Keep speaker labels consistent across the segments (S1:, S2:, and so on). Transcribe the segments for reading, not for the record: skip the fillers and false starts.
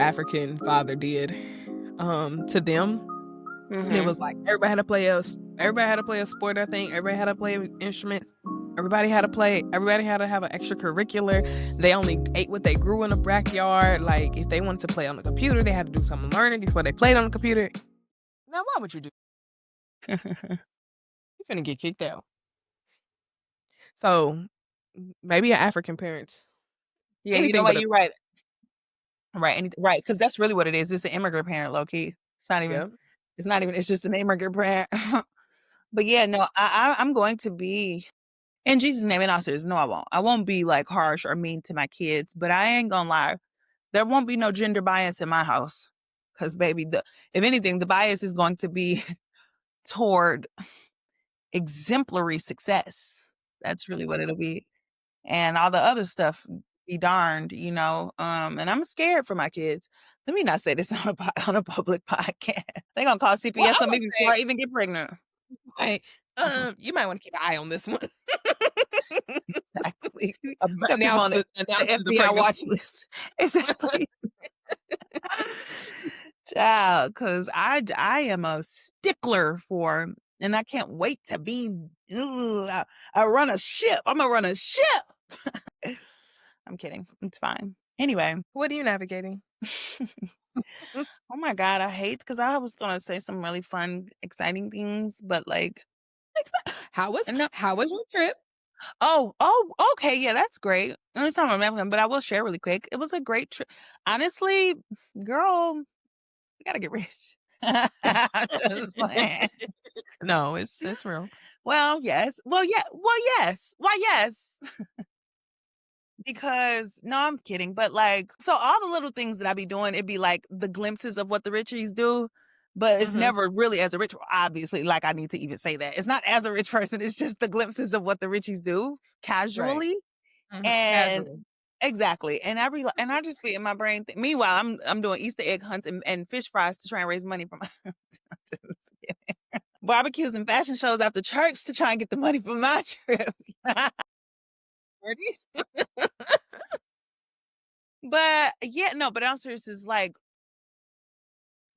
S1: African father did to them. And it was like everybody had to play a sport, I think. Everybody had to play an instrument. Everybody had to have an extracurricular. They only ate what they grew in the backyard. Like if they wanted to play on the computer, they had to do some learning before they played on the computer. Now why would you do? You're finna get kicked out. So maybe an African parent.
S2: Yeah, you know what? You're right. Right, right, because that's really what it is. It's an immigrant parent, low key. It's not even.
S1: Yeah.
S2: It's not even. It's just an immigrant parent. But yeah, no, I'm going to be in Jesus' name. And also, no, I won't. I won't be like harsh or mean to my kids. But I ain't gonna lie. There won't be no gender bias in my house, because baby, if anything, the bias is going to be toward exemplary success. That's really what it'll be. And all the other stuff be darned, and I'm scared for my kids. Let me not say this on a public podcast. They're gonna call
S1: Well,
S2: CPS
S1: I
S2: on me
S1: would
S2: before I
S1: say,
S2: even get pregnant.
S1: like, you might want to keep an eye on this one.
S2: Exactly. We got people
S1: Announce
S2: on the
S1: the
S2: FBI watch
S1: pregnancy.
S2: list. Exactly. Child, because I am a stickler for, and I can't wait to be. I run a ship. I'm gonna run a ship. I'm kidding. It's fine. Anyway.
S1: What are you navigating?
S2: Oh my God, I hate, because I was gonna say some really fun, exciting things, but like,
S1: How was
S2: no.
S1: your trip?
S2: Oh, okay, yeah, that's great. And it's not my main, but I will share really quick. It was a great trip. Honestly, girl, we gotta get rich. I'm just playing.
S1: No, it's real.
S2: Well, yes. Well, yeah. Well, yes. Why, yes. Because no, I'm kidding. But like, so all the little things that I be doing, it'd be like the glimpses of what the richies do. But it's never really as a rich, obviously, like I need to even say that. It's not as a rich person, it's just the glimpses of what the richies do
S1: Right.
S2: casually. And
S1: Casual.
S2: exactly. And I just be in my brain. Meanwhile, I'm doing Easter egg hunts and fish fries to try and raise money for my just kidding. Barbecues and fashion shows after church to try and get the money for my trips.
S1: Parties?
S2: But yeah, no, but I'm serious, is like,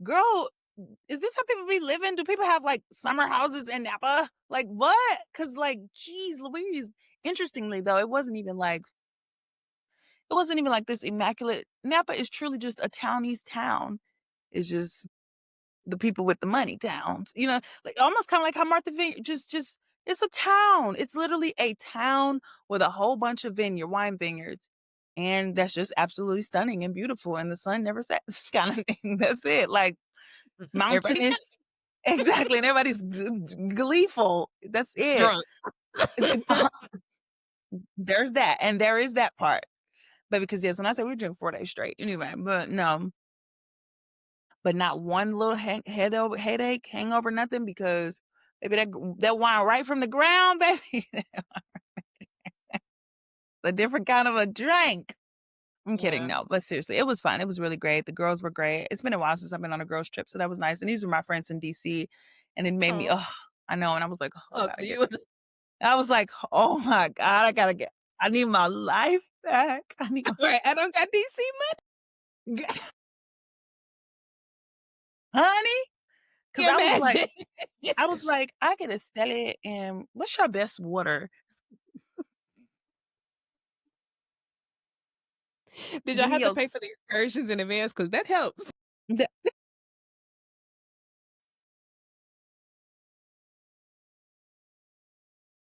S2: girl, is this how people be living? Do people have like summer houses in Napa? Like what? Cause like, geez, Louise. Interestingly though, it wasn't even like this immaculate. Napa is truly just a townies town. It's just the people with the money towns, like almost kind of like how Martha Vineyard, just it's a town. It's literally a town with a whole bunch of wine vineyards. And that's just absolutely stunning and beautiful. And the sun never sets kind of thing. That's it. Like
S1: Everybody's
S2: mountainous. Exactly. And everybody's gleeful. That's it.
S1: drunk.
S2: There's that. And there is that part. But because yes, when I say we drink 4 days straight, anyway, but no, but not one little headache, hangover, nothing, because maybe that wine right from the ground, baby. A different kind of a drink. I'm kidding,
S1: Yeah.
S2: no, but seriously, it was fun. It was really great. The girls were great. It's been a while since I've been on a girls trip, so that was nice. And these were my friends in DC, and it made me,
S1: Oh,
S2: I know, and I was like, oh, I
S1: oh,
S2: gotta
S1: so
S2: get.
S1: you
S2: I was like, oh my God, I need my life back. I need my
S1: right. I don't got DC money.
S2: honey, because
S1: Imagine.
S2: I was like, I gotta sell it. And what's your best water?
S1: Did y'all
S2: Give me
S1: have to
S2: your.
S1: pay for the excursions in advance? Because that helps. It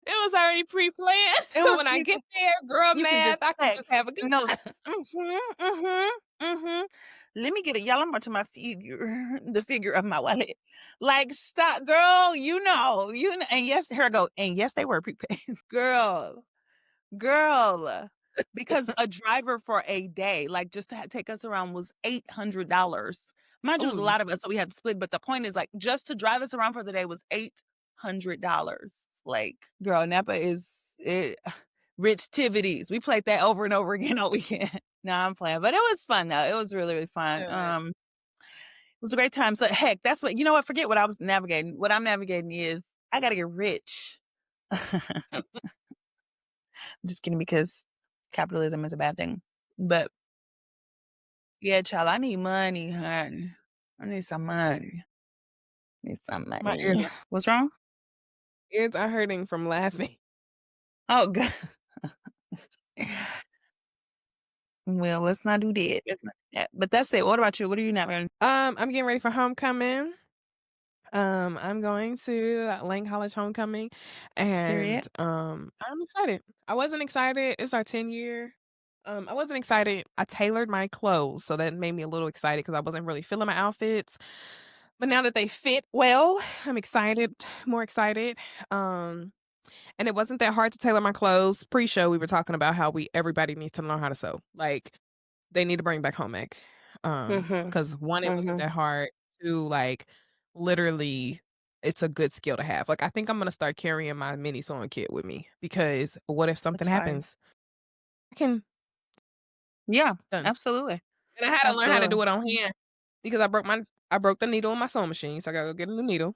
S1: was already pre-planned.
S2: It
S1: So
S2: was
S1: when I get
S2: people.
S1: there, girl
S2: You can
S1: math,
S2: just
S1: I can just
S2: flex.
S1: have a good
S2: No.
S1: time.
S2: Let me get a y'all. I'm onto my figure, the figure of my wallet. Like, stop, girl. And yes, here I go. And yes, they were prepaid, girl. Because a driver for a day, like just to take us around, was $800. Mind you, it was a
S1: Oh,
S2: lot of us, so we had to split. But the point is, like, just to drive us around for the day was $800. Like, girl, Napa is it. Rich Tivities. We played that over and over again all weekend. No, I'm playing, but it was fun though. It was really, really fun.
S1: good.
S2: It was a great time. So heck, that's what, forget what I was navigating. What I'm navigating is I gotta get rich. I'm just kidding, because capitalism is a bad thing. But Yeah, child, I need money, honey. I need some money. Need some
S1: My
S2: money. What's wrong?
S1: ears are hurting from laughing.
S2: Oh, God. Well, let's not do that. Let's not do that. But that's it. What about you? What are you not doing?
S1: I'm getting ready for homecoming. I'm going to Lane College homecoming,
S2: Period.
S1: and I'm excited. I wasn't excited. It's our 10 year. I wasn't excited. I tailored my clothes, so that made me a little excited because I wasn't really feeling my outfits. But now that they fit well, I'm excited, more excited. Um, and it wasn't that hard to tailor my clothes. Pre-show, we were talking about how everybody needs to learn how to sew. Like, they need to bring back home ec.
S2: Mhm.
S1: Because one, it wasn't
S2: Mhm.
S1: that hard. Two, like, literally, it's a good skill to have. Like, I think I'm gonna start carrying my mini sewing kit with me because what if something
S2: That's fine.
S1: happens? I can
S2: Yeah,
S1: done.
S2: absolutely.
S1: And I had to learn how to
S2: Absolutely.
S1: do it on hand because I broke the needle in my sewing machine, so I gotta go get a new needle.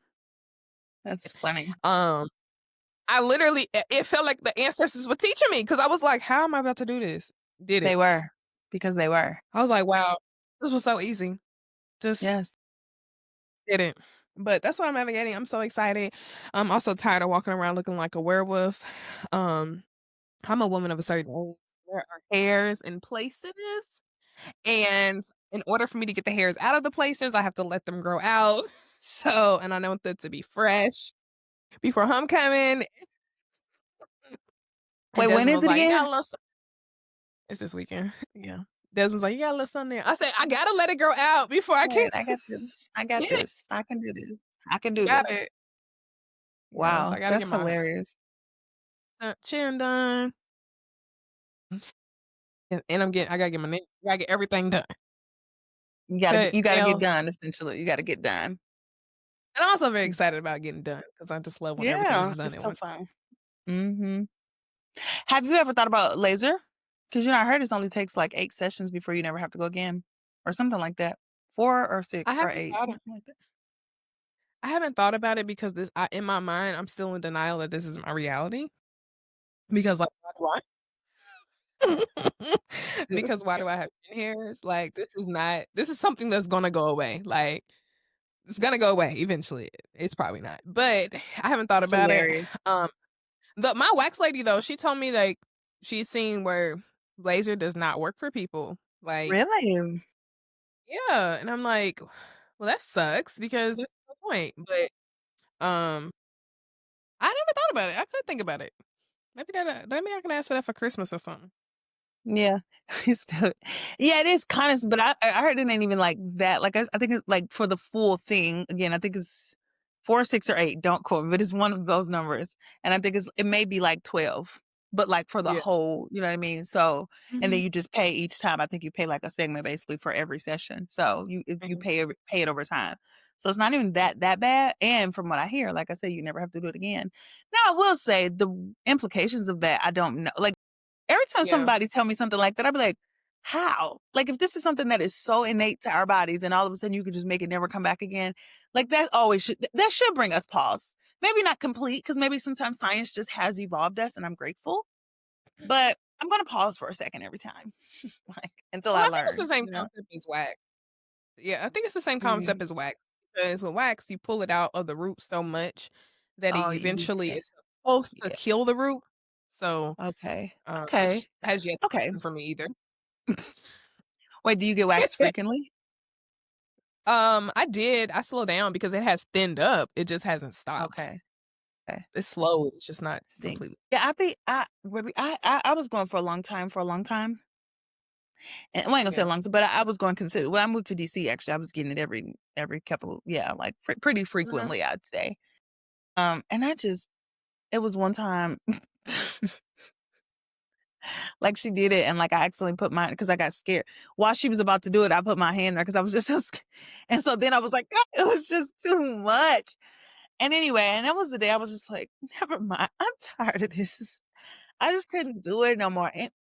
S2: That's funny.
S1: Um, I literally it felt like the ancestors were teaching me because I was like, "How am I about to do this?" Did
S2: They
S1: it.
S2: were, because they were.
S1: I was like, "Wow, this was so easy." Just
S2: Yes,
S1: did it. But that's what I'm navigating. I'm so excited. I'm also tired of walking around looking like a werewolf. Um, I'm a woman of a certain age. There are hairs in places, and in order for me to get the hairs out of the places, I have to let them grow out. So, and I want that to be fresh before homecoming. And
S2: wait, when
S1: Desmond
S2: is
S1: was
S2: it
S1: like, "You got
S2: again?
S1: a little." It's this weekend. Yeah. Des was like, "You got a little something there." I said, "I gotta let it grow out before I can."
S2: Right, I got this. I got
S1: Yeah,
S2: this. I can do this. I can do
S1: got
S2: this.
S1: it. Yeah, so
S2: Wow,
S1: I gotta get
S2: that's
S1: my
S2: hilarious.
S1: chin done, and I gotta get my nails. I gotta get everything done. Cut,
S2: You gotta get
S1: nails,
S2: done, essentially. You gotta get done.
S1: and I'm also very
S2: Mm.
S1: excited about getting done because I just love when everything is
S2: Yeah,
S1: done
S2: it's
S1: at
S2: so
S1: once.
S2: fun. Mhm. Have you ever thought about laser? Because I heard it only takes, like, 8 sessions before you never have to go again, or something like that. 4 or
S1: I
S2: 6 or
S1: haven't
S2: 8,
S1: thought
S2: something like that.
S1: I haven't thought about it because in my mind, I'm still in denial that this is my reality because, like, why do I because why do I have chin hairs? Like, this is something that's gonna go away, like, it's gonna go away eventually. It's probably not, but I haven't thought
S2: It's
S1: about it.
S2: hilarious.
S1: My wax lady, though, she told me, like, she's seen where laser does not work for people, like
S2: Really?
S1: yeah, and I'm like, "Well, that sucks because that's the point," but, um, I never thought about it. I could think about it. Maybe I can ask for that for Christmas or something.
S2: Yeah. He's still yeah, it is kinda but I heard it ain't even like that, like, I think it's, like, for the full thing, again, I think it's 4, 6, or 8, don't quote me, but it's one of those numbers, and I think it may be, like, 12, but, like, for the
S1: Yeah.
S2: whole you know what I mean? So and then
S1: Mhm,
S2: you just pay each time, I think you pay, like, a segment basically for every session, so you
S1: mhm.
S2: pay it over time. So it's not even that bad, and from what I hear, like I said, you never have to do it again. Now, I will say the implications of that, I don't know, like, every time
S1: Yeah.
S2: somebody tell me something like that, I'd be like, "How?" Like, if this is something that is so innate to our bodies and all of a sudden you could just make it never come back again, like, that should bring us pause. Maybe not complete, because maybe sometimes science just has evolved us, and I'm grateful, but I'm gonna pause for a second every time, like, until
S1: Well,
S2: I
S1: I think it's the
S2: learn,
S1: same
S2: you know?
S1: concept as wax. Yeah, I think it's the same concept
S2: Mm.
S1: as wax because with wax, you pull it out of the root so much that it
S2: Oh, you
S1: eventually
S2: can't
S1: is supposed to
S2: yeah.
S1: kill the root. So,
S2: Okay. Okay.
S1: which has yet to
S2: Okay.
S1: happen for me either.
S2: Wait, do you get waxed frequently?
S1: I did. I slowed down because it has thinned up. It just hasn't stopped.
S2: Okay. Okay.
S1: It's slow. It's just not
S2: Stink.
S1: completely.
S2: Yeah, I was going for a long time. And well, I ain't gonna say
S1: Yeah.
S2: long, but I was going consider when I moved to DC, actually, I was getting it every couple yeah, like, pretty
S1: Mhm.
S2: frequently, I'd say. And it was one time, like, she did it, and, like, I accidentally put mine because I got scared. While she was about to do it, I put my hand there because I was just so sca and so then I was like, "God," it was just too much. And anyway, and that was the day I was just like, "Never mind, I'm tired of this." I just couldn't do it no more, and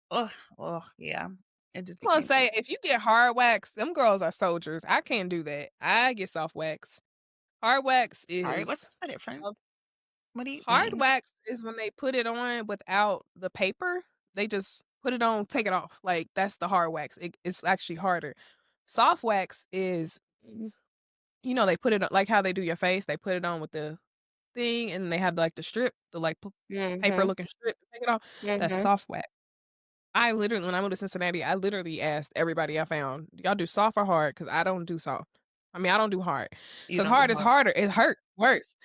S2: yeah, it just
S1: I was gonna
S2: became too
S1: say if you get hard wax, them girls are soldiers. I can't do that. I get soft wax. Hard wax
S2: Sorry,
S1: is
S2: what's the difference?
S1: uh,
S2: What do you
S1: hard
S2: mean?
S1: wax is when they put it on without the paper. They just put it on, take it off. Like that's the hard wax. It's actually harder. Soft wax is, they put it on like how they do your face, they put it on with the thing, and they have, like, the strip, the, like, paper
S2: Mhm.
S1: looking strip to take it off. That's
S2: Mhm.
S1: soft wax. I literally when I moved to Cincinnati, I literally asked everybody I found, "Y'all do soft or hard?" 'Cause I don't do soft. I mean, I don't do hard.
S2: You
S1: 'Cause
S2: don't do
S1: hard is
S2: hard.
S1: harder. It hurts worse.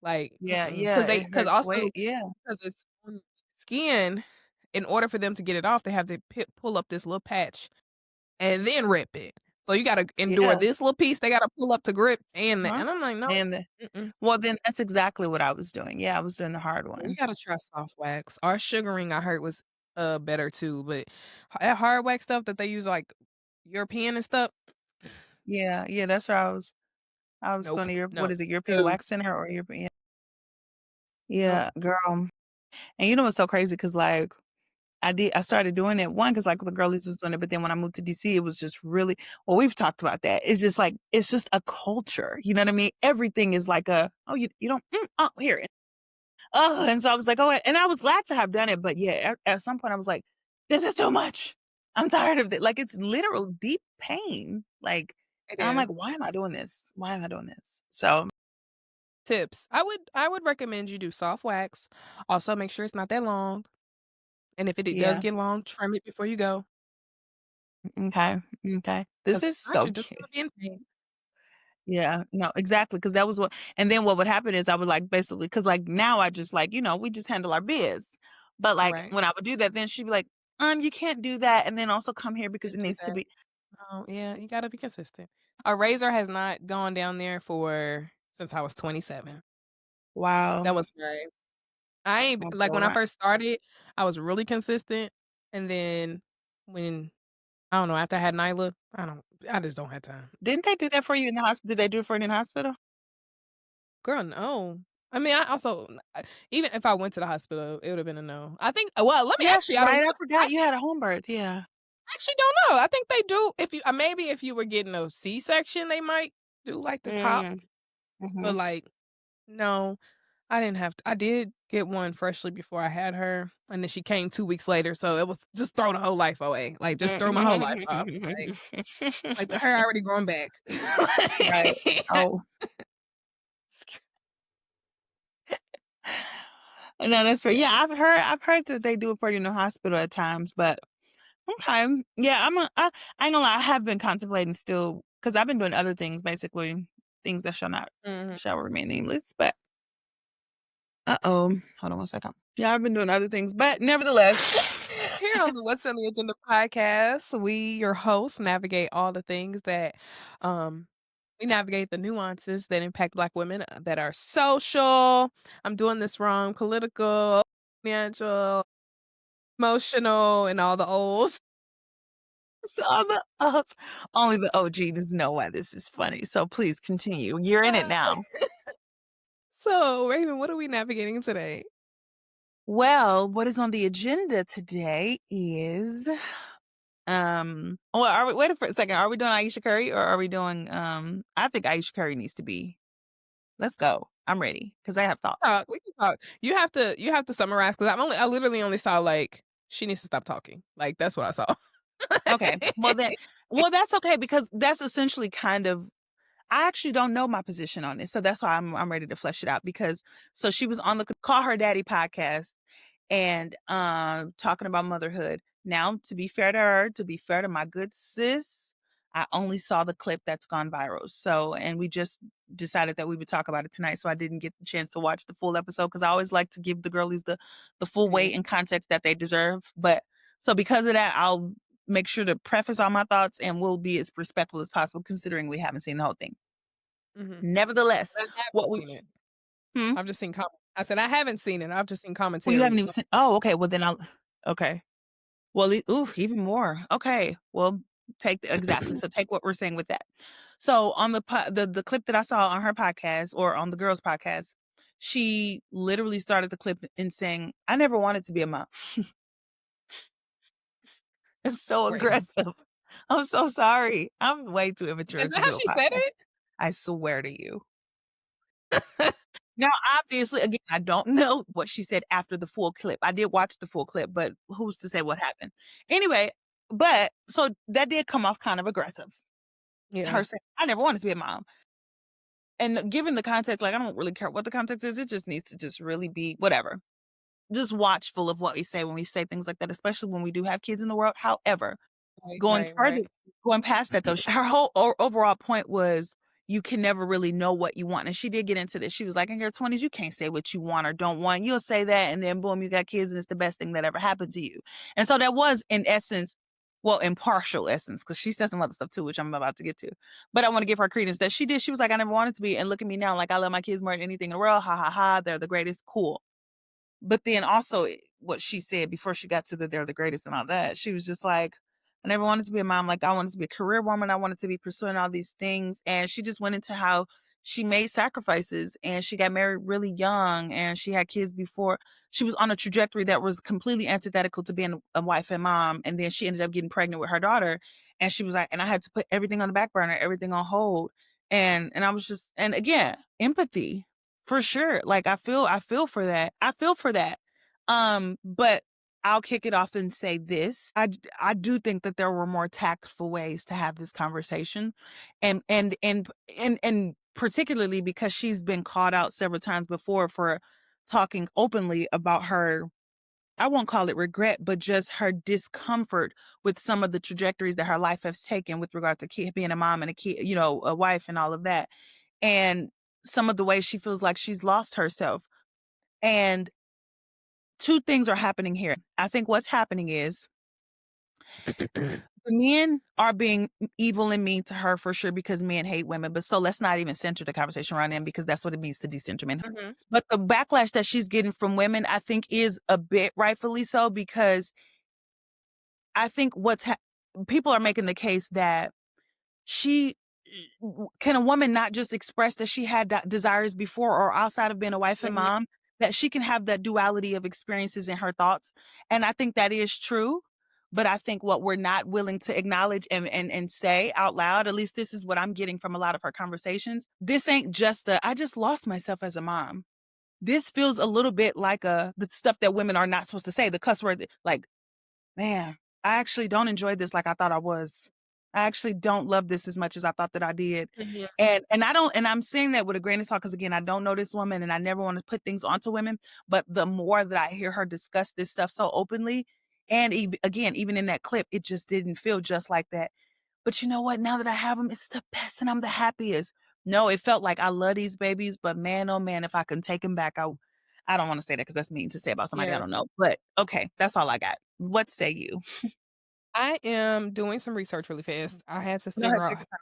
S1: Like,
S2: Yeah,
S1: mm-mm.
S2: yeah,
S1: 'Cause
S2: it
S1: 'cause
S2: hurts
S1: also
S2: way yeah.
S1: because it's on your skin, in order for them to get it off, they have to pull up this little patch and then rip it. So you gotta endure
S2: Yeah.
S1: this little piece they gotta pull up to grip and
S2: Huh?
S1: I'm like, "No,
S2: And the
S1: mm-mm."
S2: well, then that's exactly what I was doing. Yeah, I was doing the hard
S1: Yeah, you
S2: one.
S1: gotta try soft wax. Our sugaring I heard was, better too, but that hard wax stuff that they use, like, European and stuff,
S2: Yeah, yeah, that's where I was going
S1: nope,
S2: to what
S1: no,
S2: is it, European
S1: no.
S2: Wax Center or European
S1: Nope.
S2: yeah, girl. And you know what's so crazy? Cause like, I started doing it, one, cause like, the girlies was doing it, but then when I moved to DC, it was just really well, we've talked about that. It's just like it's just a culture, you know what I mean? Everything is like "Oh, you don't oh, here." Oh, and so I was like, "Oh," and I was glad to have done it, but yeah, at some point I was like, "This is too much. I'm tired of it." Like, it's literal deep pain, like,
S1: It
S2: and I'm like,
S1: is.
S2: "Why am I doing this? Why am I doing this?" So,
S1: Tips. I would recommend you do soft wax. Also, make sure it's not that long, and if it does
S2: yeah,
S1: get long, trim it before you go,
S2: okay, okay. This
S1: 'cause if
S2: is
S1: not,
S2: so
S1: you're just
S2: cute.
S1: gonna be in pain.
S2: Yeah, no, exactly, because that was what and then what would happen is I would, like, basically because like, now I just, like, we just handle our biz. But, like,
S1: Right.
S2: when I would do that, then she'd be like, you can't do that, and then also come here because
S1: Can't
S2: it
S1: do
S2: needs to
S1: that.
S2: be."
S1: Oh, yeah, you gotta be consistent. A razor has not gone down there for since I was 27.
S2: Wow.
S1: That was right. I ain't
S2: Okay,
S1: like, when
S2: well,
S1: I
S2: I
S1: first started, I was really consistent, and then when I don't know, after I had Nyla, I just don't have time.
S2: didn't they do that for you in the hospital? Did they do it for you in the hospital?
S1: Girl, no. I mean, I also even if I went to the hospital, it would've been a no. I think well, let me
S2: Yes,
S1: actually, I don't
S2: right, I
S1: know.
S2: forgot you had a home birth, yeah.
S1: I actually don't know. I think they do if you maybe if you were getting a C-section, they might do, like, the top,
S2: Mm,
S1: but,
S2: mhm.
S1: like, no, I didn't have to I did get one freshly before I had her, and then she came 2 weeks later, so it was just throw the whole life away, like, just throw my whole life off, like, with her already growing back.
S2: Right. Oh, no, that's right. Yeah, I've heard that they do it for you in the hospital at times, but okay. Yeah, I ain't gonna lie, I have been contemplating still because 'cause I've been doing other things, basically, things that
S1: Mhm.
S2: shall remain nameless, but uh-oh, hold on one second. Yeah, I've been doing other things, but nevertheless
S1: Here on the What's on the Agenda podcast, we, your hosts, navigate all the things that, um, we navigate the nuances that impact Black women that are social. I'm doing this wrong. Political, financial, emotional, and all the O's.
S2: so only the OGs know why this is funny, so please continue. You're in it now.
S1: So, Raven, what are we navigating today?
S2: Well, what is on the agenda today is, well, are we wait for a second, are we doing Aisha Curry or are we doing, I think Aisha Curry needs to be let's go. I'm ready because I have thoughts.
S1: Talk. We can talk. You have to summarize because I literally only saw like she needs to stop talking. Like that's what I saw.
S2: Okay. Well, that's okay because that's essentially kind of I actually don't know my position on this. So that's why I'm ready to flesh it out because so she was on the Call Her Daddy podcast and talking about motherhood. Now, to be fair to her, to be fair to my good sis, I only saw the clip that's gone viral. So, and we just decided that we would talk about it tonight. So I didn't get the chance to watch the full episode because I always like to give the girlies the full weight
S1: Mhm,
S2: and context that they deserve. But so because of that, I'll make sure to preface all my thoughts and we'll be as respectful as possible considering we haven't seen the whole thing.
S1: mhm.
S2: Nevertheless,
S1: I haven't
S2: what we
S1: seen it.
S2: hmm?
S1: I've just seen I said I haven't seen it. I've just seen
S2: Well, you haven't
S1: commentary.
S2: even seen. Oh, okay. Well, then I'll. Okay. Well, ooh, even more. Okay. Well, exactly. So take what we're saying with that. So on the clip that I saw on her podcast or on the girls' podcast, she literally started the clip in saying, "I never wanted to be a mom." It's so
S1: Raven.
S2: aggressive. I'm so sorry. I'm way too immature
S1: Is
S2: to
S1: that how
S2: do a
S1: she said
S2: podcast.
S1: it?
S2: I swear to you. Now, obviously, again, I don't know what she said after the full clip. I did watch the full clip, but who's to say what happened? Anyway, but so that did come off kind of aggressive.
S1: Yeah.
S2: her saying, "I never wanted to be a mom." And given the context, like, I don't really care what the context is, it just needs to just really be whatever. Just watchful of what we say when we say things like that, especially when we do have kids in the world. However,
S1: Right,
S2: going
S1: right,
S2: further,
S1: right.
S2: going past that though, her whole overall point was you can never really know what you want. And she did get into this. She was like, in your 20s, you can't say what you want or don't want. You'll say that, and then boom, you got kids, and it's the best thing that ever happened to you. And so that was, in essence, well, in partial essence, because she said some other stuff too, which I'm about to get to. But I want to give her credence that she did. She was like, I never wanted to be. And look at me now. Like, I love my kids more than anything in the world. Ha ha ha. They're the greatest. Cool. But then also what she said before she got to the they're the greatest and all that, she was just like, I never wanted to be a mom. Like, I wanted to be a career woman. I wanted to be pursuing all these things. And she just went into how she made sacrifices and she got married really young and she had kids before. She was on a trajectory that was completely antithetical to being a wife and mom. And then she ended up getting pregnant with her daughter. And she was like, and I had to put everything on the back burner, everything on hold. And I was just, and again, empathy for sure. Like, I feel for that. I feel for that. But I'll kick it off and say this. I do think that there were more tactful ways to have this conversation. And particularly because she's been called out several times before for talking openly about her, I won't call it regret, but just her discomfort with some of the trajectories that her life has taken with regard to being a mom and a kid, a wife and all of that. And some of the ways she feels like she's lost herself. And two things are happening here. I think what's happening is the men are being evil and mean to her for sure because men hate women. But so let's not even center the conversation around them because that's what it means to decenter men.
S1: Mhm.
S2: But the backlash that she's getting from women, I think, is a bit rightfully so because I think people are making the case that she can a woman not just express that she had desires before or outside of being a wife and
S1: Mhm.
S2: mom, that she can have that duality of experiences in her thoughts. And I think that is true. But I think what we're not willing to acknowledge and say out loud, at least this is what I'm getting from a lot of her conversations. This ain't just I just lost myself as a mom. This feels a little bit like the stuff that women are not supposed to say, the cuss word, like, man, I actually don't enjoy this like I thought I was. I actually don't love this as much as I thought that I did.
S1: Mhm.
S2: And I don't, and I'm saying that with a grain of salt because again, I don't know this woman and I never want to put things onto women. But the more that I hear her discuss this stuff so openly, and again, even in that clip, it just didn't feel just like that. But you know what? Now that I have them, it's the best and I'm the happiest. No, it felt like I love these babies, but man, oh man, if I can take them back, I don't want to say that because that's mean to say about somebody I
S1: Yeah.
S2: don't know. But okay, that's all I got. What say you?
S1: I am doing some research really fast. I had to
S2: Go ahead,
S1: figure
S2: take
S1: out,
S2: your time.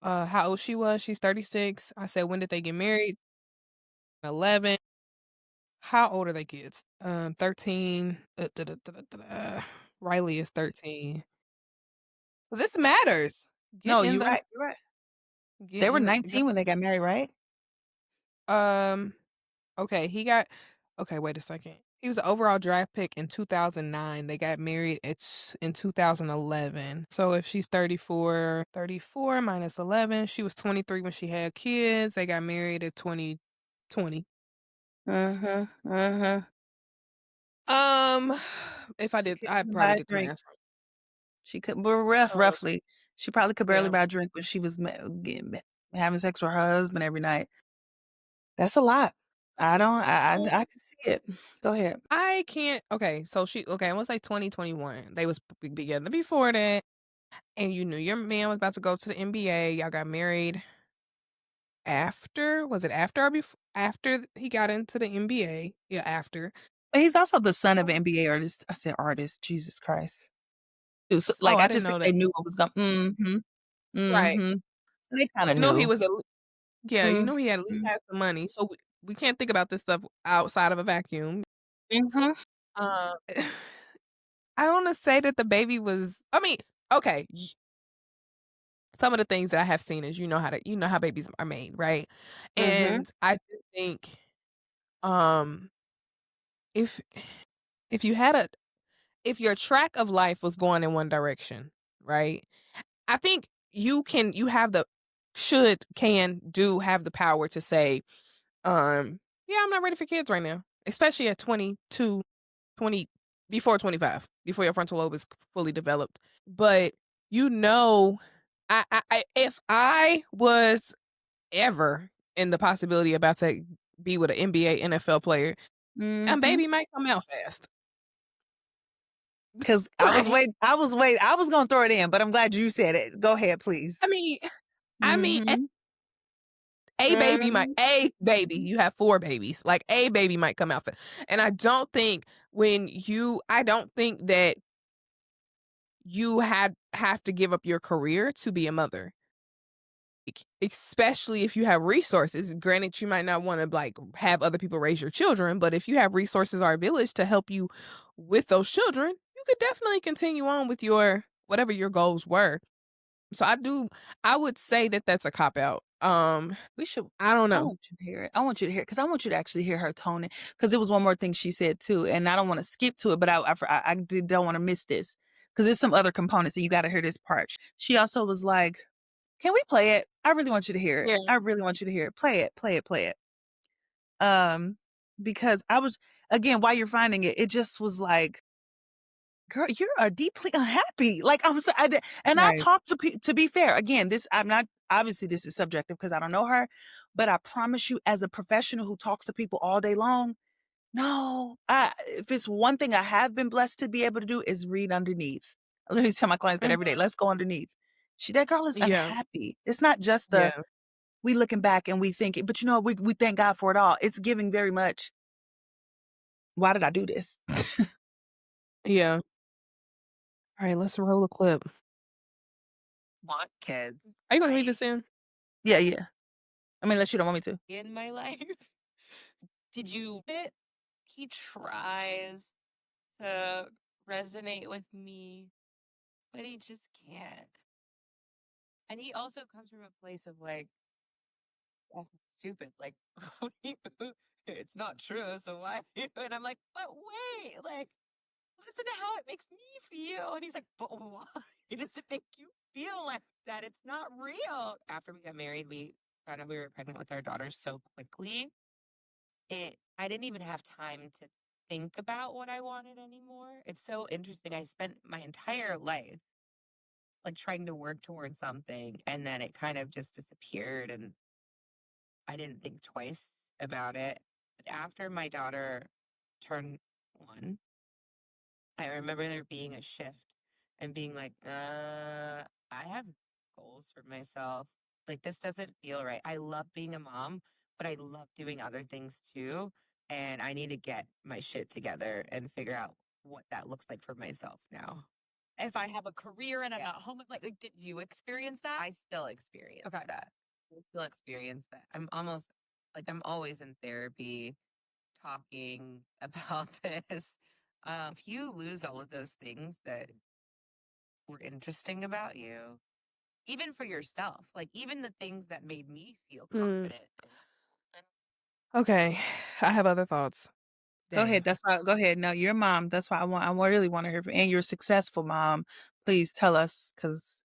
S1: how old she was. She's 36. I said, "When did they get married?" 11. How old are they kids? 13. Riley is 13. This matters. Get
S2: No,
S1: in
S2: you're
S1: the
S2: right. You're right.
S1: get
S2: They were
S1: in the
S2: 19 when they got married, right?
S1: um, okay, okay, wait a second. He was the overall draft pick in 2009. They got married in 2011. So if she's 34 minus 11, she was 23 when she had kids. They got married at 2020.
S2: Mhm. Mhm.
S1: Um, if I
S2: She
S1: did,
S2: couldn't
S1: I
S2: even
S1: probably
S2: buy a
S1: did the
S2: drink.
S1: math
S2: She couldn't, but roughly. She probably could barely
S1: yeah.
S2: buy a drink when she was having sex with her husband every night. That's a lot. I don't. I can see it. Go ahead.
S1: I can't. Okay, so okay, I want to say 2021. They was together before that, and you knew your man was about to go to the NBA. Y'all got married after. Was it after or before? After he got into the NBA? Yeah, after.
S2: But he's also the son of an NBA artist. I said artist. Jesus Christ. It was,
S1: Oh,
S2: like
S1: I
S2: I
S1: didn't
S2: just think
S1: know
S2: they
S1: that.
S2: knew what was going. Mhm.
S1: Right.
S2: Mhm. They kind of
S1: You know he
S2: knew.
S1: was yeah. You know he had at least
S2: Mhm.
S1: had some money, so we can't think about this stuff outside of a vacuum.
S2: Mhm.
S1: Uh, I want to say that the baby was. I mean, okay. Some of the things that I have seen is you know how babies are made, right?
S2: Mhm.
S1: And I do think, um, if if you had a if your track of life was going in one direction, right? I think you have the have the power to say, yeah, I'm not ready for kids right now, especially at 22, 20, before 25, before your frontal lobe is fully developed. But you know if I was ever in the possibility about to be with an NBA, NFL player, a
S2: Mhm.
S1: baby might come out fast.
S2: 'Cause
S1: Like,
S2: I was gonna throw it in, but I'm glad you said it. Go ahead,
S1: I
S2: please.
S1: mean I mean,
S2: Mhm. Mhm.
S1: a baby, you have 4 babies, like, a baby might come out fast, and I don't think that you have to give up your career to be a mother. Especially if you have resources. Granted, you might not wanna, like, have other people raise your children, but if you have resources or a village to help you with those children, you could definitely continue on with your whatever your goals were. So I would say that that's a cop out.
S2: We should
S1: I don't
S2: I
S1: know.
S2: want you to hear it. I want you to hear it because I want you to actually hear her tone it. Because there was one more thing she said too, and I don't wanna skip to it, but I did don't wanna miss this because there's some other components, and you gotta hear this part. She also was like, "Can we play it? I really want you to hear it.
S1: Yeah,
S2: I really want you to hear it. Play it, play it, play it." Um, because I was again, while you're finding it, it just was like, "Girl, you are deeply unhappy." Like, I'm so I d and I
S1: right.
S2: talk to be fair, again, this I'm not obviously, this is subjective because I don't know her, but I promise you as a professional who talks to people all day long, no, if it's one thing I have been blessed to be able to do is read underneath. I literally tell my clients that every day,
S1: Mhm.
S2: "Let's go underneath." That girl is
S1: Yeah,
S2: unhappy. It's not just the
S1: yeah,
S2: we looking back and we think but you know, we thank God for it all. It's giving very much, "Why did I do this?"
S1: yeah. Alright, let's roll a clip.
S3: Want kids,
S1: Are you gonna leave
S3: right?
S1: this in?
S2: Yeah, yeah. I mean, unless you don't want me to.
S3: In my life. Did you it? He tries to resonate with me, but he just can't. And he also comes from a place of like, "Oh, stupid. Like, it's not true. So why?" And I'm like, but wait, like, listen to how it makes me feel. And he's like, but why does it make you feel like that? It's not real. After we got married, we found out we were pregnant with our daughter so quickly. I didn't even have time to think about what I wanted anymore. It's so interesting. I spent my entire life like trying to work towards something and then it kind of just disappeared and I didn't think twice about it. But after my daughter turned 1, I remember there being a shift and being like, I have goals for myself. Like, this doesn't feel right. I love being a mom, but I love doing other things too. And I need to get my shit together and figure out what that looks like for myself now.
S4: If I have a career and I'm not home, like, did you experience that?
S3: I still experience
S4: Okay.
S3: that. I still experience that. I'm almost like I'm always in therapy talking about this. If you lose all of those things that were interesting about you, even for yourself, like even the things that made me feel
S1: Mm,
S3: confident. And
S1: okay. I have other thoughts.
S2: Go ahead,
S1: Dang.
S2: that's why go ahead. No, you're a mom. That's why I really wanna hear from and you're a successful mom. Please tell us, because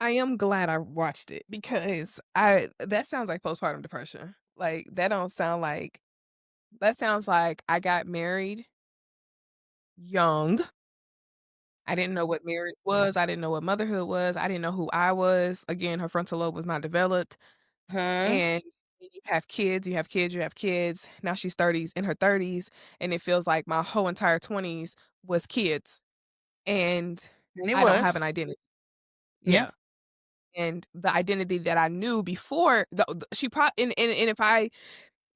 S1: I am glad I watched it because I that sounds like postpartum depression. Like, that sounds like I got married young. I didn't know what marriage was, I didn't know what motherhood was, I didn't know who I was. Again, her frontal lobe was not developed,
S2: huh?
S1: and then you have kids, you have kids, you have kids. Now she's 30s in her 30s, and it feels like my whole entire 20s was kids, and
S2: And it
S1: I don't have
S2: was.
S1: an identity.
S2: Yeah.
S1: Yeah. And the identity that I knew before the she probably and if I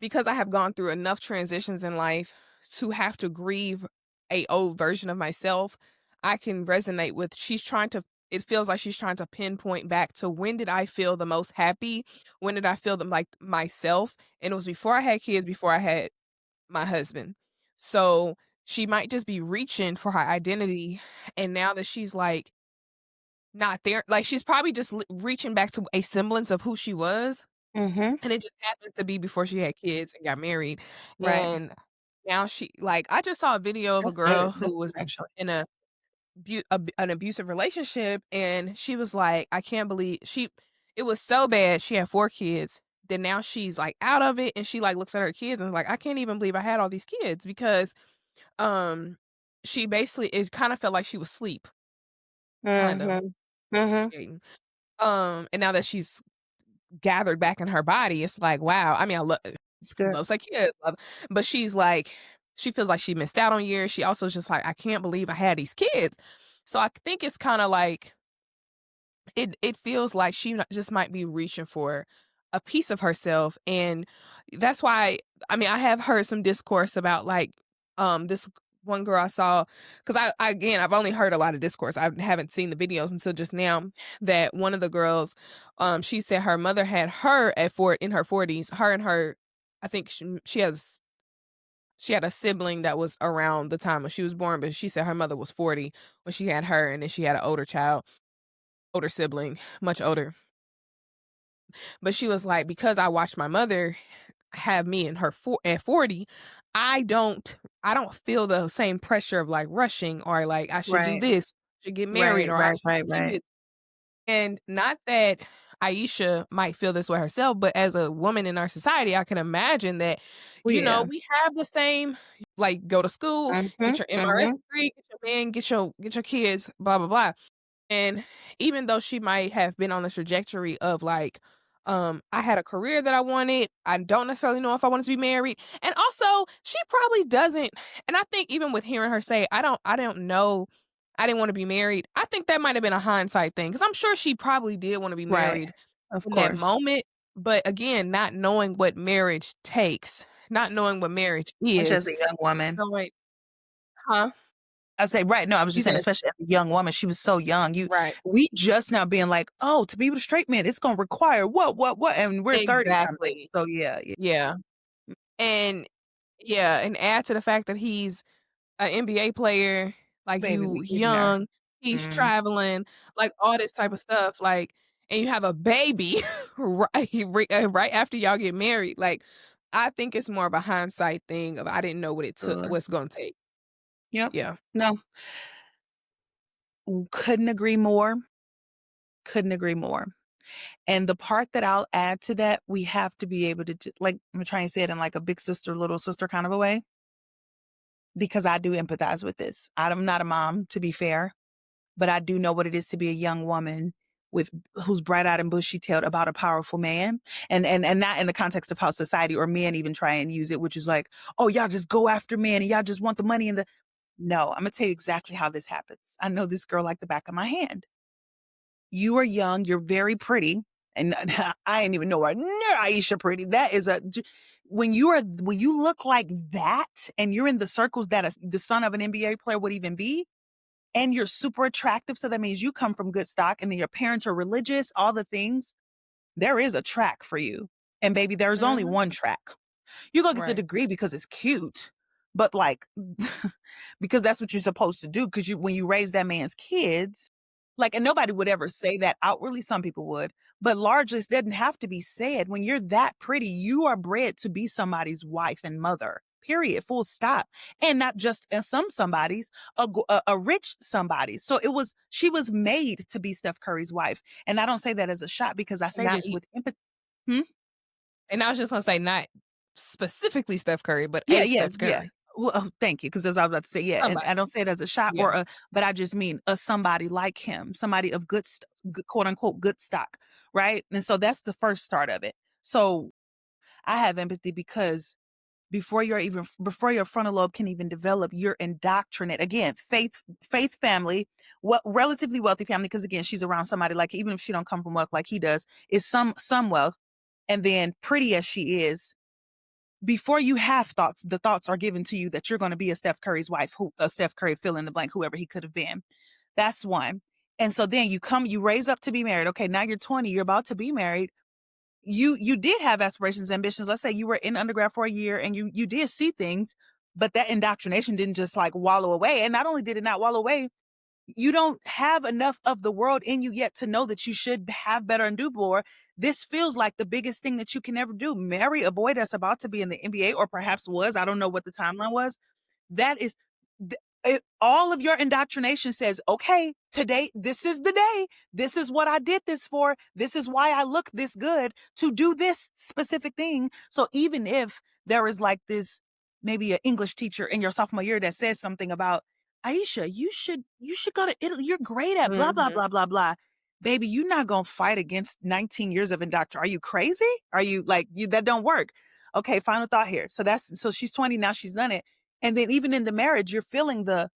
S1: because I have gone through enough transitions in life to have to grieve a old version of myself, I can resonate with she's trying to it feels like she's trying to pinpoint back to when did I feel the most happy? When did I feel them like myself? And it was before I had kids, before I had my husband. So she might just be reaching for her identity. And now that she's like not there, like she's probably just reaching back to a semblance of who she was,
S2: Mhm.
S1: and it just happens to be before she had kids and got married,
S2: Right.
S1: and now I just saw a video of a
S2: That's good.
S1: girl
S2: That's
S1: who was
S2: good, actually.
S1: in an abusive relationship, and she was like, "I can't believe" it was so bad, she had 4 kids, then now she's, like, out of it, and she, like, looks at her kids and is like, "I can't even believe I had all these kids," because, um, she basically it kinda felt like she was asleep, kind of.
S2: Mhm. Mhm.
S1: And now that she's gathered back in her body, it's like, wow. I mean,
S2: It's good.
S1: loves her kids, but she's like, she feels like she missed out on years. She also is just like, I can't believe I had these kids. So I think it's kind of like it feels like she just might be reaching for a piece of herself, and that's why, I mean, I have heard some discourse about like this one girl I saw, because again, I've only heard a lot of discourse. I haven't seen the videos until just now, that one of the girls, she said her mother had her in her 40s, her and her, I think she had a sibling that was around the time when she was born, but she said her mother was 40 when she had her, and then she had an older sibling, much older. But she was like, because I watched my mother have me in her at 40, I don't feel the same pressure of like rushing, or like I should do
S2: Right.
S1: this, should get married,
S2: Right.
S1: or I
S2: Right.
S1: should
S2: Right.
S1: have
S2: Right.
S1: kids. And not that Ayesha might feel this way herself, but as a woman in our society, I can imagine that,
S2: Well, yeah.
S1: we have the same, like, go to school,
S2: Mm-hmm.
S1: get your MRS
S2: Mm-hmm.
S1: degree, get your man, get your kids, blah blah blah. And even though she might have been on the trajectory of like, I had a career that I wanted, I don't necessarily know if I wanted to be married. And also, she probably doesn't. And I think even with hearing her say, I don't know, I didn't want to be married, I think that might have been a hindsight thing. Cause I'm sure she probably did want to be
S2: Right.
S1: married
S2: Of
S1: in that
S2: course.
S1: moment. But again, not knowing what marriage takes, not knowing what marriage
S2: Especially as
S1: is,
S2: a young woman.
S1: knowing, huh?
S2: I say, right. No, I was
S1: You
S2: just saying,
S1: said,
S2: especially as a young woman, she was so young.
S1: right.
S2: We just now being like, oh, to be with a straight man, it's going to require what? And we're 30 something.
S1: Exactly.
S2: So yeah.
S1: Yeah. And yeah, and add to the fact that he's an NBA player, like,
S2: Baby,
S1: you
S2: we getting there.
S1: young, he's
S2: Mm,
S1: traveling, like, all this type of stuff, like, and you have a baby right after y'all get married. Like, I think it's more of a hindsight thing of I didn't know
S2: sure.
S1: what's gonna take.
S2: Yep.
S1: Yeah.
S2: No, couldn't agree more. Couldn't agree more. And the part that I'll add to that, we have to be able to, like, I'm trying to say it in like a big sister, little sister kind of a way, because I do empathize with this. I'm not a mom, to be fair, but I do know what it is to be a young woman with who's bright-eyed and bushy-tailed about a powerful man. And not in the context of how society or men even try and use it, which is like, oh, y'all just go after men and y'all just want the money and the no, I'm gonna tell you exactly how this happens. I know this girl like the back of my hand. You are young, you're very pretty, and I ain't even know her near Ayesha pretty. That is when you look like that and you're in the circles that the son of an NBA player would even be, and you're super attractive, so that means you come from good stock and then your parents are religious, all the things, there is a track for you. And baby, there's only
S1: Mhm.
S2: one track. You go get the
S1: Right.
S2: degree because it's cute, but like, because that's what you're supposed to do. Because when you raise that man's kids, like, and nobody would ever say that outwardly. Some people would, but largely it doesn't have to be said. When you're that pretty, you are bred to be somebody's wife and mother. Period. Full stop. And not just somebody's, a rich somebody. So she was made to be Steph Curry's wife. And I don't say that as a shot because I say
S1: Not
S2: this
S1: e
S2: with empathy. Hmm?
S1: And I was just gonna say not specifically Steph Curry, but
S2: Yeah,
S1: a
S2: yeah,
S1: Steph
S2: yeah.
S1: Curry.
S2: Well, oh, thank you, because as I was about to say, yeah, and I
S1: Somebody.
S2: don't say it as a shot
S1: Yeah.
S2: but I just mean a somebody like him, somebody of good, quote unquote, good stock, right? And so that's the first start of it. So I have empathy because before your frontal lobe can even develop, you're indoctrinate. Again, faith family, what relatively wealthy family, because again, she's around somebody like, even if she don't come from wealth like he does, is some wealth, and then pretty as she is, before you have thoughts, the thoughts are given to you that you're going to be a Steph Curry's wife, a Steph Curry fill in the blank, whoever he could have been. That's one. And so then you raise up to be married. Okay, now you're 20, you're about to be married. You did have aspirations, ambitions. Let's say you were in undergrad for a year and you did see things, but that indoctrination didn't just like wallow away. And not only did it not wallow away, you don't have enough of the world in you yet to know that you should have better and do more. This feels like the biggest thing that you can ever do. Marry a boy that's about to be in the NBA, or perhaps was. I don't know what the timeline was. That is all of your indoctrination says, okay, today, this is the day. This is what I did this for. This is why I look this good to do this specific thing. So even if there is like this, maybe an English teacher in your sophomore year that says something about, Ayesha, you should go to Italy. You're great at blah, blah,
S1: Mhm.
S2: blah, blah, blah. baby, you're not going to fight against 19 years of indoctrination. Are you crazy? Are you like, that don't work. Okay. Final thought here. So she's 20 now, she's done it. And then even in the marriage, you're feeling the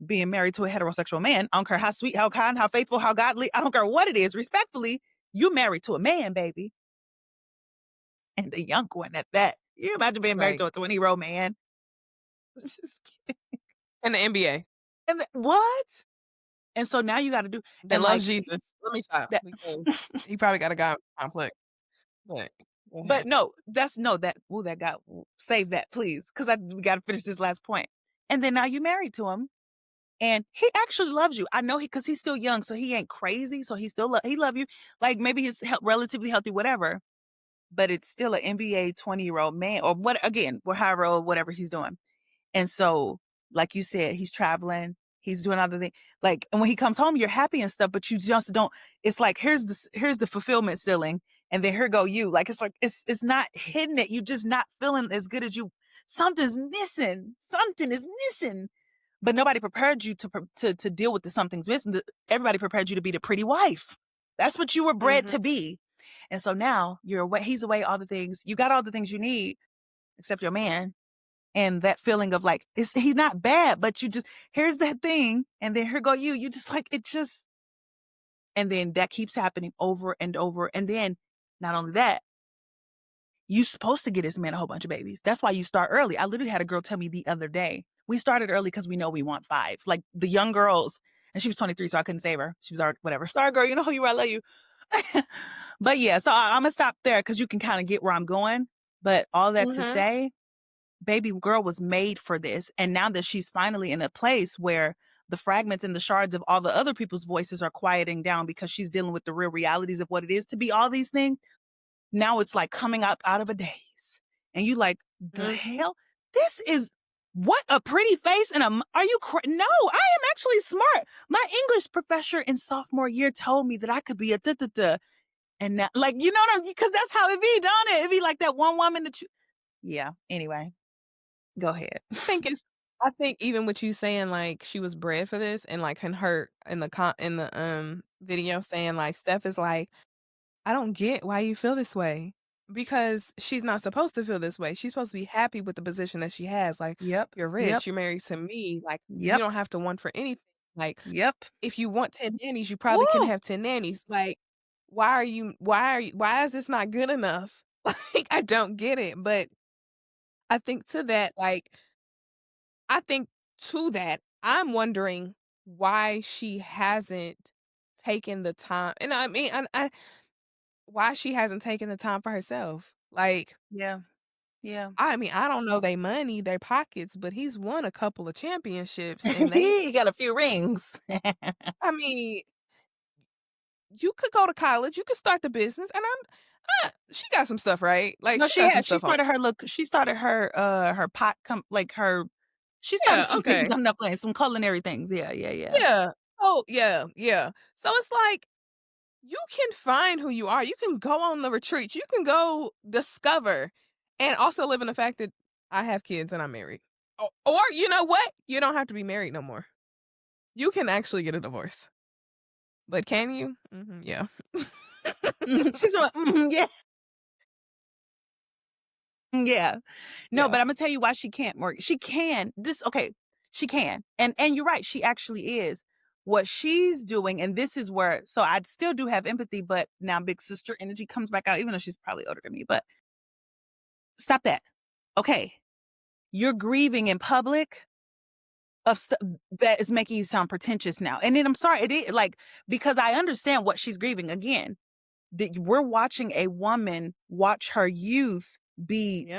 S2: being married to a heterosexual man. I don't care how sweet, how kind, how faithful, how godly. I don't care what it is. Respectfully, you're married to a man, baby. And a young one at that. You imagine being married to a 20-year-old man.
S1: In the NBA.
S2: And what? And so now you got to do.
S1: That
S2: And
S1: loves
S2: like
S1: Jesus. Let me stop.
S2: that.
S1: Because he probably got a God complex.
S2: But no, that got save that, please. Because we got to finish this last point. And then now you married to him. And he actually loves you. I know because he's still young, so he ain't crazy. So he still he love you. Like maybe he's relatively healthy, whatever. But it's still an NBA 20-year-old man, or what? Again, however old, whatever he's doing. And so, like you said, he's traveling, he's doing other things. Like, and when he comes home, you're happy and stuff, but you just don't. It's like here's the fulfillment ceiling, and then here go you. Like it's like it's not hitting it. You just not feeling as good as you. Something's missing. Something is missing. But nobody prepared you to deal with the something's missing. Everybody prepared you to be the pretty wife. That's what you were bred to be. And so now you're away. He's away. All the things you got, all the things you need, except your man. And that feeling of like, he's not bad, but you just, here's that thing. And then here go you. You just like, it just, and then that keeps happening over and over. And then not only that, you're supposed to get this man a whole bunch of babies. That's why you start early. I literally had a girl tell me the other day, we started early because we know we want 5. Like the young girls, and she was 23, so I couldn't save her. She was already, whatever. Sorry, girl, you know who you are, I love you. But yeah, so I'm going to stop there because you can kind of get where I'm going. But all that to say, baby girl was made for this. And now that she's finally in a place where the fragments and the shards of all the other people's voices are quieting down because she's dealing with the real realities of what it is to be all these things. Now it's like coming up out of a daze. And you like, the hell? This is what a pretty face and are you no, I am actually smart. My English professor in sophomore year told me that I could be a da-da-da. And now, like, you know what I'm, because that's how it be, don't it? It be like that one woman that you, yeah. Anyway, go ahead.
S1: I think even with you saying like she was bred for this, and like in the video saying like Steph is like, I don't get why you feel this way, because she's not supposed to feel this way. She's supposed to be happy with the position that she has. Like, you're rich, you're married to me. Like, you don't have to want for anything. Like, if you want 10 nannies, you probably can have 10 nannies. Like, why is this not good enough? Like, I don't get it. But I think to that, I'm wondering why she hasn't taken the time. And I mean, why she hasn't taken the time for herself. Like,
S2: yeah.
S1: I mean, I don't know they money, their pockets, but he's won a couple of championships, and
S2: he got a few rings.
S1: I mean, you could go to college, you could start the business, and she got some stuff, right? Like,
S2: No,
S1: she got some
S2: she
S1: stuff on.
S2: started her pot she started some things. I'm not playing some culinary things.
S1: Yeah. Oh, yeah. So it's like, you can find who you are. You can go on the retreats. You can go discover, and also live in the fact that I have kids and I'm married. Or you know what? You don't have to be married no more. You can actually get a divorce. But can you? Yeah.
S2: She's like, yeah. Yeah. No, but I'm gonna tell you why she can't work. She can. She can. And you're right, she actually is. What she's doing, and this is where, so I still do have empathy, but now big sister energy comes back out, even though she's probably older than me. But stop that. Okay. You're grieving in public of stuff that is making you sound pretentious now. And then I'm sorry, it is like, because I understand what she's grieving. Again, that we're watching a woman watch her youth be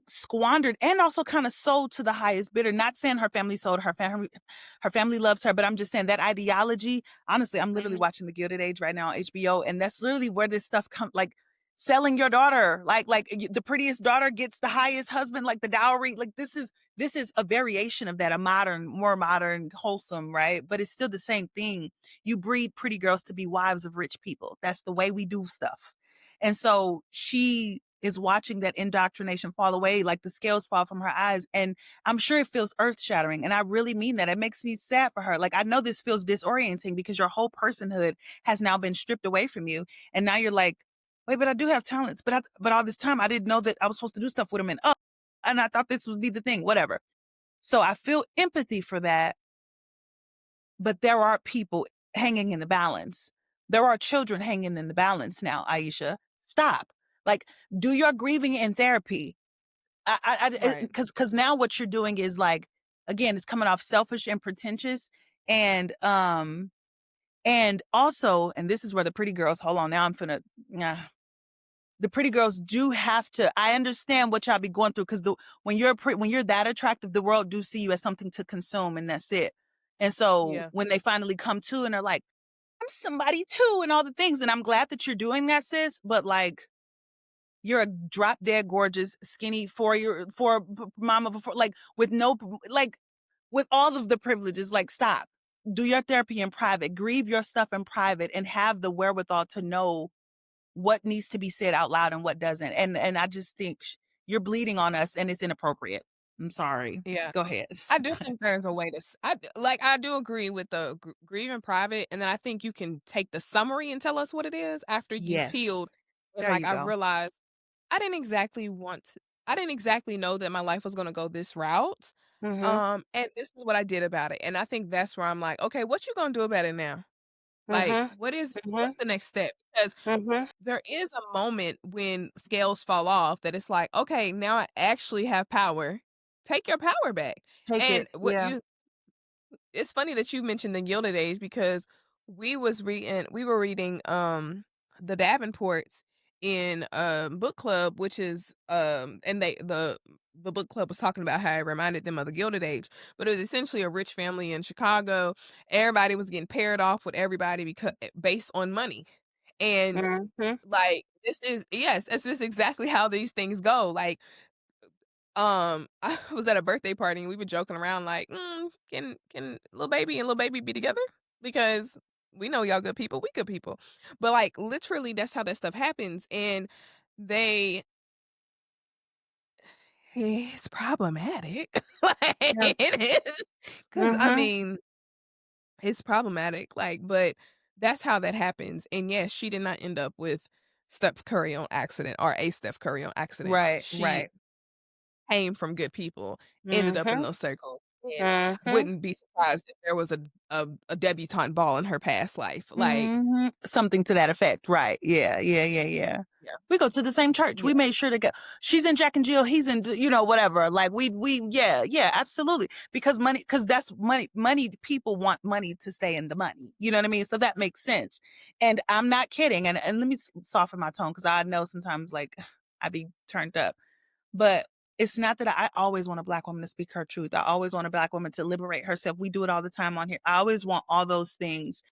S2: squandered and also kind of sold to the highest bidder. Not saying her family sold her family loves her, but I'm just saying that ideology. Honestly, I'm literally watching The Gilded Age right now on HBO, and that's literally where this stuff comes. Like selling your daughter, like the prettiest daughter gets the highest husband, like the dowry. Like this is a variation of that, a more modern, wholesome, right? But it's still the same thing. You breed pretty girls to be wives of rich people. That's the way we do stuff. And so she is watching that indoctrination fall away, like the scales fall from her eyes. And I'm sure it feels earth shattering. And I really mean that. It makes me sad for her. Like, I know this feels disorienting because your whole personhood has now been stripped away from you. And now you're like, wait, but I do have talents. But all this time I didn't know that I was supposed to do stuff with them. And I thought this would be the thing, whatever. So I feel empathy for that. But there are people hanging in the balance. There are children hanging in the balance now, Ayesha. Stop. Like, do your grieving in therapy.
S1: Right.
S2: Because now what you're doing is like, again, it's coming off selfish and pretentious. And also, and this is where the pretty girls, hold on, now I'm finna, the pretty girls do have to, I understand what y'all be going through, because when you're that attractive, the world do see you as something to consume, and that's it. And so
S1: Yeah.
S2: when they finally come to and are like, I'm somebody too, and all the things, and I'm glad that you're doing that, sis, but like, you're a drop dead gorgeous, skinny mom of a four, like with no, like with all of the privileges, like stop. Do your therapy in private, grieve your stuff in private, and have the wherewithal to know what needs to be said out loud and what doesn't. And I just think you're bleeding on us and it's inappropriate. I'm sorry.
S1: Yeah.
S2: Go ahead.
S1: I do think there's a way to I do agree with the grieve in private, and then I think you can take the summary and tell us what it is after you've
S2: Yes.
S1: healed, and,
S2: There
S1: like,
S2: you
S1: I
S2: go.
S1: realized I didn't exactly know that my life was gonna go this route,
S2: Mm-hmm.
S1: and this is what I did about it, and I think that's where I'm like, "Okay, what you gonna do about it now?" Like,
S2: Mm-hmm. Mm-hmm.
S1: what's the next step? Because
S2: Mm-hmm.
S1: there is a moment when scales fall off that it's like, "Okay, now I actually have power. Take your power back."
S2: Take
S1: And
S2: it. Yeah.
S1: it's funny that you mentioned the Gilded Age because we were reading, The Davenports in, book club, which is, and the book club was talking about how it reminded them of the Gilded Age, but it was essentially a rich family in Chicago. Everybody was getting paired off with everybody because based on money. And,
S2: Mm-hmm.
S1: like, this is yes, it's just exactly how these things go, like, I was at a birthday party and we were joking around like, can little baby and little baby be together? Because we know y'all good people, we good people." But like literally that's how that stuff happens. And they it's problematic. Like
S2: Yeah.
S1: it is. Cause I
S2: Mm-hmm.
S1: mean, it's problematic. Like, but that's how that happens. And yes, she did not end up with Steph Curry on accident or a Steph Curry on accident.
S2: Right.
S1: She
S2: Right.
S1: came from good people, ended up in
S2: Mm-hmm.
S1: those circles, and
S2: Mm-hmm.
S1: wouldn't be surprised if there was a debutante ball in her past life. Like,
S2: Mhm. Something to that effect, right. Yeah, yeah, yeah, yeah.
S1: yeah,
S2: We go to the same church.
S1: yeah,
S2: We made sure to go. She's in Jack and Jill. He's in, whatever. Like yeah, yeah, absolutely. Because that's money. Money, people want money to stay in the money. You know what I mean? So that makes sense. And I'm not kidding. And let me soften my tone because I know sometimes like I be turned up. But it's not that I always want a Black woman to speak her truth. I always want a Black woman to liberate herself. We do it all the time on here. I always want all those things,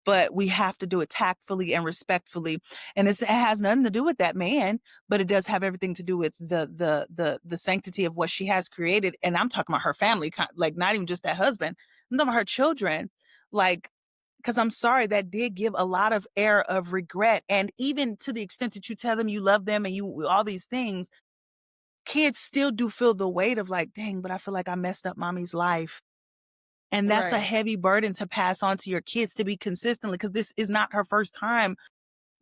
S2: but we have to do it tactfully and respectfully. And it has nothing to do with that man, but it does have everything to do with the sanctity of what she has created. And I'm talking about her family, like not even just that husband. I'm talking about her children. Like, because I'm sorry, that did give a lot of air of regret. And even to the extent that you tell them you love them and you all these things, kids still do feel the weight of like, dang, but I feel like I messed up mommy's life. And that's a
S1: right,
S2: heavy burden to pass on to your kids to be consistently, because this is not her first time,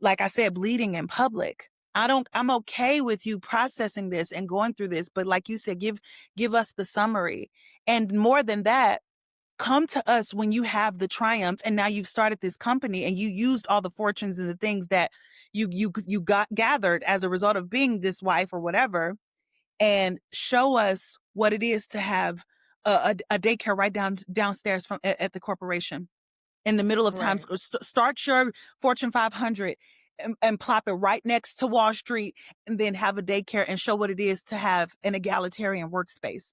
S2: like I said, bleeding in public. I'm okay with you processing this and going through this, but like you said, give us the summary. And more than that, come to us when you have the triumph and now you've started this company and you used all the fortunes and the things that you got gathered as a result of being this wife or whatever, and show us what it is to have a daycare right downstairs from at the corporation in the middle of Times
S1: right,
S2: Square. Start your Fortune 500 and plop it right next to Wall Street, and then have a daycare and show what it is to have an egalitarian workspace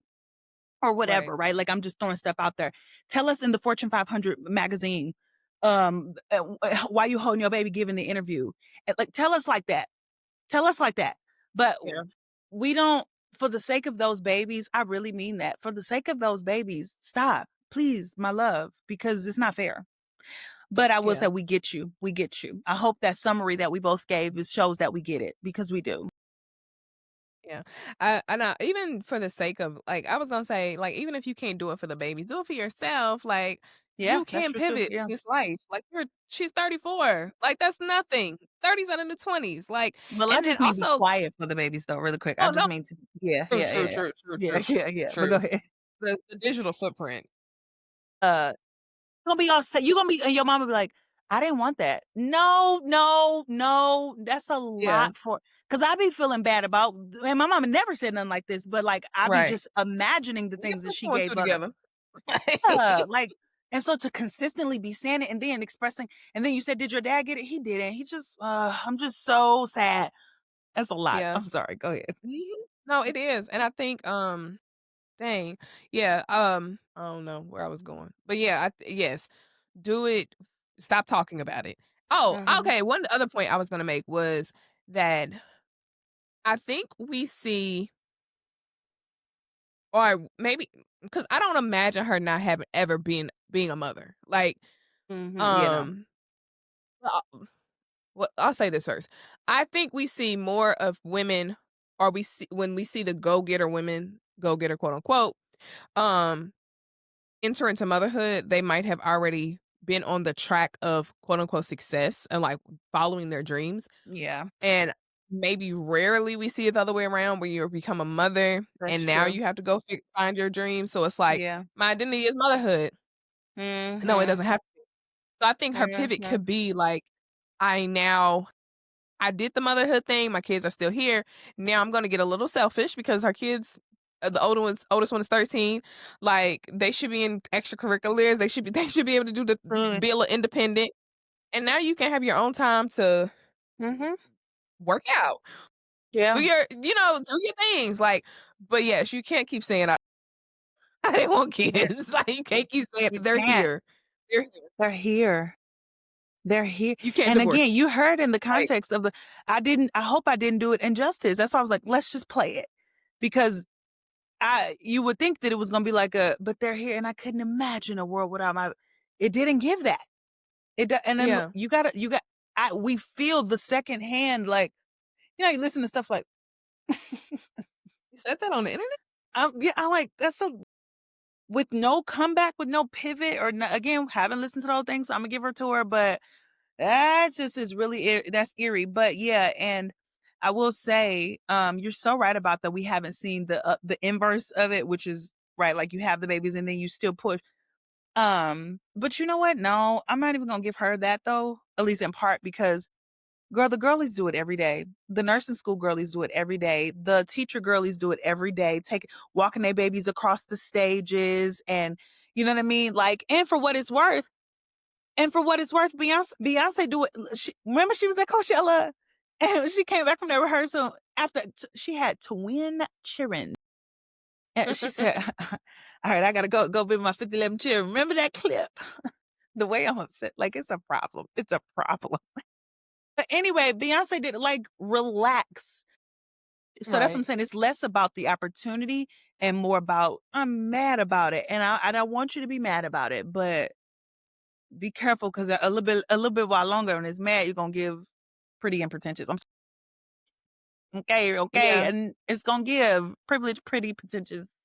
S2: or
S1: right.
S2: whatever, right? Like, I'm just throwing stuff out there. Tell us in the Fortune 500 magazine, why you holding your baby giving the interview. And, like, tell us like that. Tell us like that. But
S1: Yeah,
S2: we don't, for the sake of those babies, I really mean that. For the sake of those babies, stop, please, my love, because it's not fair. But I will
S1: yeah.
S2: say we get you. We get you. I hope that summary that we both gave shows that we get it, because we do.
S1: Yeah. I know even for the sake of like I was gonna say, like, even if you can't do it for the babies, do it for yourself. Like,
S2: Yeah,
S1: you
S2: that's
S1: can
S2: true too.
S1: pivot
S2: Yeah.
S1: in this life. Like she's 34. Like, that's nothing. 30s are in the 20s. Like,
S2: Well, I
S1: and then
S2: just mean be
S1: also
S2: quiet for the babies though, really quick. I
S1: oh
S2: just
S1: no,
S2: mean to yeah,
S1: true,
S2: yeah,
S1: true,
S2: yeah, yeah.
S1: true, true,
S2: Yeah,
S1: true,
S2: yeah, yeah. But go
S1: true.
S2: ahead.
S1: The digital footprint.
S2: Uh Gonna be all set. You gonna be and your mama be like, I didn't want that. No, no, no. That's a
S1: Yeah.
S2: lot for because I be feeling bad about and my mama never said nothing like this, but like I be
S1: Right.
S2: just imagining the
S1: You
S2: things that
S1: put
S2: she
S1: two and
S2: gave
S1: two
S2: up.
S1: together.
S2: Like and so to consistently be saying it and then expressing and then you said, did your dad get it? He didn't. He just I'm just so sad. That's a lot.
S1: Yeah.
S2: I'm sorry. Go ahead.
S1: Mhm. No, it is. And I think dang. Yeah, I don't know where I was going. But yeah, yes. Do it. Stop talking about it. Oh,
S2: Mm-hmm.
S1: okay. One other point I was gonna make was that I think we see or maybe because I don't imagine her not having ever being a mother. Like,
S2: Mm-hmm. Yeah, no.
S1: um, uh, well, I'll say this first. I think we see more of women, or we see when we see the go getter women, go getter quote unquote, um, enter into motherhood, they might have already been on the track of quote unquote success and like following their dreams.
S2: Yeah,
S1: And maybe rarely we see it the other way around where you become a mother
S2: that's
S1: and now
S2: true.
S1: you have to go find your dream. So it's like,
S2: Yeah.
S1: my identity is motherhood. No, it
S2: Mm-hmm.
S1: doesn't have to be. So I think her pivot
S2: Mm-hmm.
S1: could be like, I now I did the motherhood thing. My kids are still here. Now I'm gonna get a little selfish because her kids, the oldest one is 13. Like they should be in extracurriculars. They should be able to do the
S2: Truly.
S1: be a little independent. And now you can have your own time to
S2: Mm-hmm.
S1: work out, do
S2: Yeah.
S1: your things. Like, but yes, you can't keep saying I didn't want
S2: They're
S1: kids. Like you can't keep saying
S2: you
S1: they're
S2: can't.
S1: here. They're here.
S2: They're here. They're here.
S1: You can't
S2: And
S1: divorce.
S2: again, you heard in the
S1: Like,
S2: context of the I hope I didn't do it injustice. That's why I was like, let's just play it. Because you would think that it was gonna be like but they're here and I couldn't imagine a world without my it didn't give that. And then
S1: yeah.
S2: we feel the secondhand like, you listen to stuff like
S1: You said that on the internet?
S2: yeah, I like that's so with no comeback, with no pivot, or no, again, haven't listened to the whole thing, so I'm gonna give her to her. But that just is really that's eerie. But yeah, and I will say, you're so right about that. We haven't seen the inverse of it, which is right, like you have the babies and then you still push. But you know what? No, I'm not even gonna give her that though, at least in part because girl, the girlies do it every day. The nursing school girlies do it every day. The teacher girlies do it every day. Walking their babies across the stages, and you know what I mean. Like, and for what it's worth, Beyonce do it. Remember, she was at Coachella, and she came back from that rehearsal after she had twin children, and she said, "All right, I gotta go visit my 5011 children." Remember that clip? The way I'm upset, like it's a problem. It's a problem. But anyway, Beyonce did like relax. So that's what I'm
S1: Right.
S2: saying. It's less about the opportunity and more about I'm mad about it. And I don't want you to be mad about it, but be careful because a little bit while longer and it's mad, you're gonna give pretty and pretentious. Okay, okay.
S1: Yeah.
S2: And it's gonna give privileged, pretty, pretentious.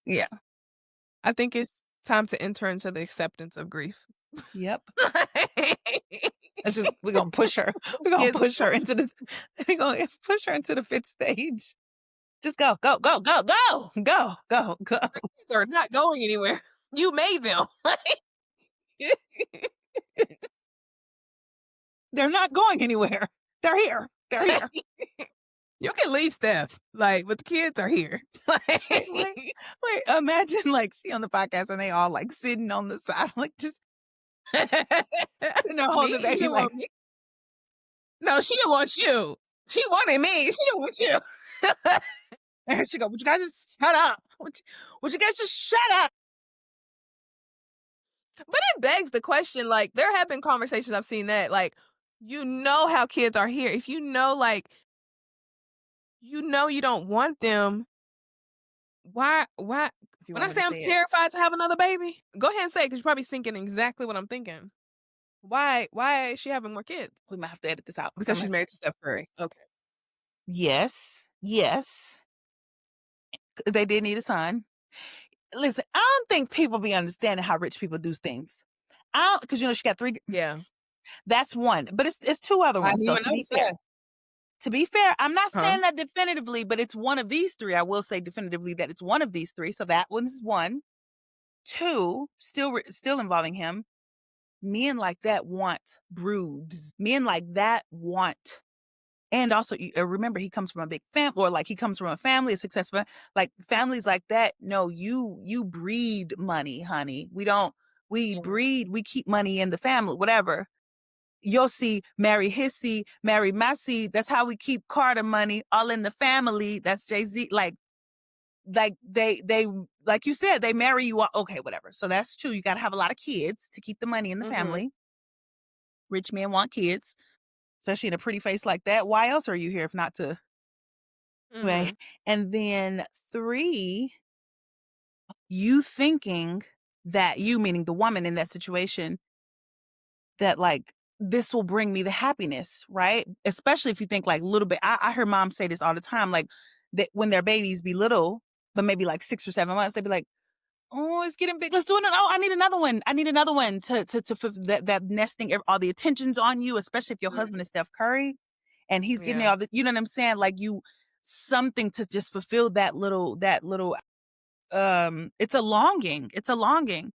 S2: Yeah.
S1: I think it's time to enter into the acceptance of grief.
S2: Yep. We're gonna push her. We're gonna
S1: Kids,
S2: push her into the we're gonna push her into the fifth stage. Just go, go, go, go, go, go, go, go.
S1: kids are not going anywhere. You made them.
S2: They're not going anywhere. They're here. They're here.
S1: You can leave Steph, like, but the kids are here.
S2: Wait, imagine like she on the podcast and they all like sitting on the side, like just sitting there
S1: Me?
S2: holding the
S1: You
S2: baby
S1: didn't
S2: like
S1: want me? No, she didn't want you. She wanted me. She didn't want you.
S2: and here she go, would you guys just shut up? Would you guys just shut up?
S1: But it begs the question, like, there have been conversations I've seen that, like, you know how kids are here. If you know, like, you don't want them, why
S2: If you
S1: when I
S2: want me
S1: say
S2: to
S1: I'm
S2: say it,
S1: terrified to have another baby, go ahead and say it 'cause you're probably thinking exactly what I'm thinking. Why is she having more kids?
S2: we might have to edit this out because
S1: Because
S2: I'm
S1: she's
S2: gonna
S1: married to Steph Curry. Okay.
S2: Yes. Yes. They did need a son. Listen, I don't think people be understanding how rich people do things. I don't, because she got 3.
S1: Yeah.
S2: That's one, but it's 2 other
S1: I
S2: ones
S1: didn't
S2: though.
S1: even
S2: To be
S1: notice
S2: fair,
S1: that.
S2: I'm not
S1: Huh?
S2: saying that definitively, but it's one of these 3. I will say definitively that it's one of these 3. So that one's 1. 2, still involving him. Men like that want broods. Men like that want. And also, remember, he comes from a big family, or like he comes from a family, a successful, like families like that. No, you breed money, honey. We
S1: Yeah.
S2: breed, we keep money in the family, whatever. You'll see, marry his seed, marry my seed. That's how we keep Carter money all in the family. That's Jay-Z. Like they, like you said, they marry you. Okay, whatever. So that's 2. You got to have a lot of kids to keep the money in the
S1: Mhm.
S2: family. Rich men want kids, especially in a pretty face like that. Why else are you here if not to? Right.
S1: Mhm.
S2: And then 3, you thinking that you, meaning the woman in that situation, that like this will bring me the happiness, right? Especially if you think like little bit. I hear moms say this all the time, like that when their babies be little, but maybe like 6 or 7 months, they'd be like, "Oh, it's getting big. Let's do it. Oh, I need another one. I need another one to that nesting all the attention's on you, especially if your
S1: Mhm.
S2: husband is Steph Curry and he's getting
S1: Yeah.
S2: all the, you know what I'm saying? Like you something to just fulfill that little it's a longing. It's a longing.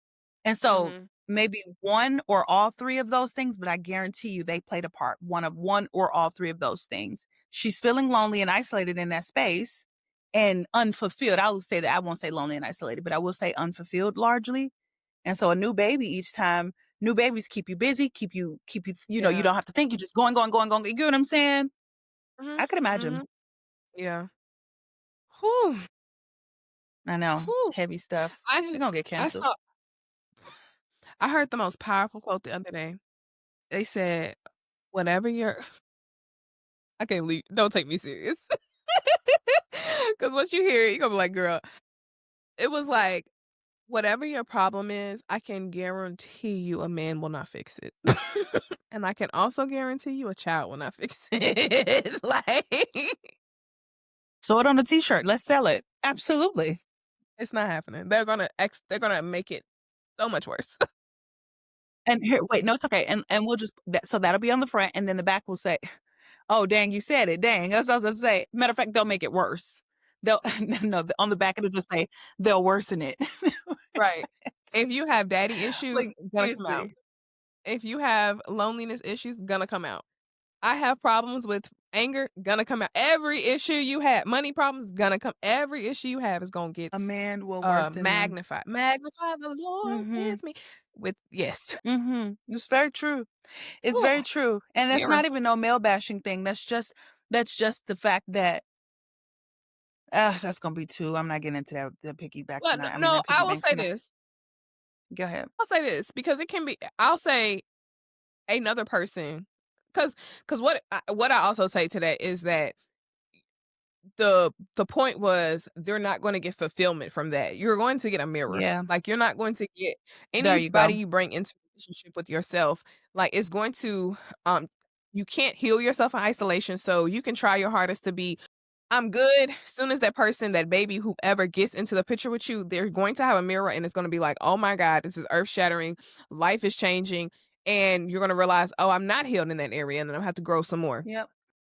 S2: And so
S1: Mhm.
S2: maybe 1 or all 3 of those things, but I guarantee you they played a part. One or all 3 of those things. She's feeling lonely and isolated in that space and unfulfilled. I will say that. I won't say lonely and isolated, but I will say unfulfilled largely. And so a new baby each time, new babies keep you busy, you
S1: Yeah.
S2: don't have to think. You're just going, going, going, going. You get what I'm saying?
S1: Mhm.
S2: I could imagine.
S1: Mhm. Yeah. Whew.
S2: I know.
S1: Whew.
S2: Heavy stuff. They're
S1: I
S2: going to get
S1: I
S2: canceled.
S1: saw I heard the most powerful quote the other day. They said, "Whatever your" I can't believe don't take me serious. 'Cause once you hear it, you're gonna be like, "Girl." It was like, "Whatever your problem is, I can guarantee you a man will not fix it." And I can also guarantee you a child will not fix it. Like,
S2: Sew it on a t-shirt. Let's sell it. Absolutely.
S1: it's not happening. They're gonna make it so much worse.
S2: And here, wait, no, it's okay. And we'll just so that'll be on the front, and then the back will say, "Oh, dang, you said it. Dang." That's what I was gonna say. Matter of fact, they'll make it worse. They'll no, on the back it'll just say they'll worsen it.
S1: Right. If you have daddy issues,
S2: Like
S1: gonna come out.
S2: seriously.
S1: If you have loneliness issues, gonna come out. I have problems with anger, gonna come out. Every issue you have, money problems, gonna come. Every issue you have is gonna get
S2: A man will worsen them.
S1: magnified. Magnify the Lord
S2: Mhm.
S1: with me. With yes.
S2: Mhm. It's very true. It's
S1: Ooh,
S2: very true. And that's not
S1: mirrors.
S2: even no male bashing thing. That's just the fact that that's gonna be 2. I'm not getting into that the piggyback
S1: Well,
S2: tonight. I mean
S1: no,
S2: that
S1: I
S2: piggy
S1: will
S2: bank
S1: say
S2: tonight.
S1: this.
S2: Go ahead.
S1: I'll say this because it can be. I'll say another person, because what I also say to that is that the point was they're not gonna get fulfillment from that. You're going to get a mirror.
S2: Yeah.
S1: Like, you're not going to get
S2: There you go.
S1: anybody you bring into a relationship with yourself, like, it's going to, you can't heal yourself in isolation, so you can try your hardest to be, "I'm good." Soon as that person, that baby, whoever gets into the picture with you, they're going to have a mirror, and it's gonna be like, "Oh my god, this is earth-shattering, life is changing," and you're gonna realize, "Oh, I'm not healed in that area, and then I'll have to grow some more."
S2: Yep.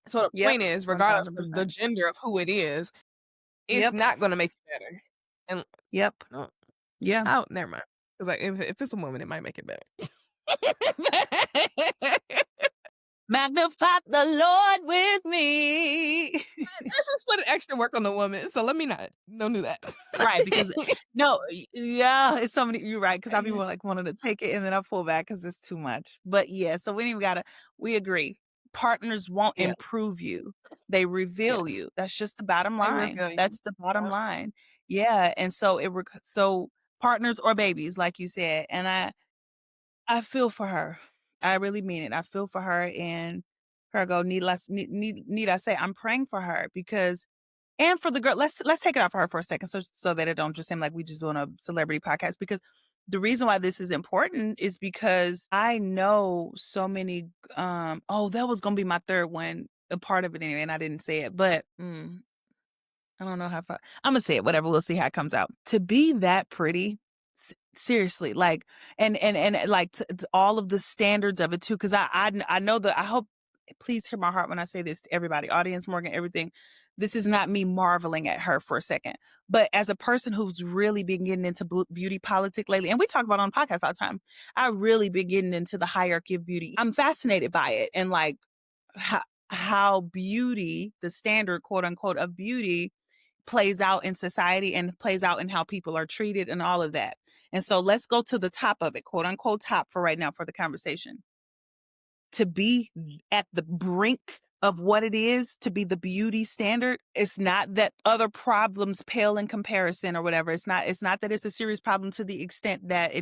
S1: So the
S2: Yep.
S1: point is, regardless of the
S2: 1000%.
S1: gender of who it is, it's
S2: Yep.
S1: not gonna make it better. And
S2: Yep.
S1: no,
S2: Yeah.
S1: oh, never mind. 'Cause, like, if it's a woman, it might make it better.
S2: Magnify the Lord with me.
S1: Let's just put an extra work on the woman, so let me not don't do that.
S2: Right, because no, yeah, it's so many you're right, because I be like wanting to take it and then I pull back because it's too much. But yeah, so we agree. Partners won't
S1: Yeah,
S2: improve you. They reveal
S1: yes.
S2: you. That's just the bottom
S1: I
S2: line.
S1: reveal you.
S2: That's the bottom
S1: Yep.
S2: line. Yeah. And so so partners or babies, like you said. And I feel for her. I really mean it. I feel for her and her go, need I say I'm praying for her because and for the girl, let's take it out for her for a second so that it don't just seem like we just doing a celebrity podcast because the reason why this is important is because I know so many that was gonna be my third one. a part of it anyway, and I didn't say it, but I don't know how far I'm gonna say it, whatever, we'll see how it comes out. To be that pretty, seriously, like, and like all of the standards of it too, because I know that I hope, please hear my heart when I say this to everybody, audience, Morgan, everything. This is not me marveling at her for a second, but as a person who's really been getting into beauty politic lately, and we talk about it on podcasts all the time, I really been getting into the hierarchy of beauty. I'm fascinated by it, and like how, how beauty, the standard quote unquote of beauty, plays out in society and plays out in how people are treated and all of that. And so let's go to the top of it, quote unquote top for right now for the conversation. To be at the brink of what it is to be the beauty standard, it's not that other problems pale in comparison or whatever. It's not that it's a serious problem to the extent that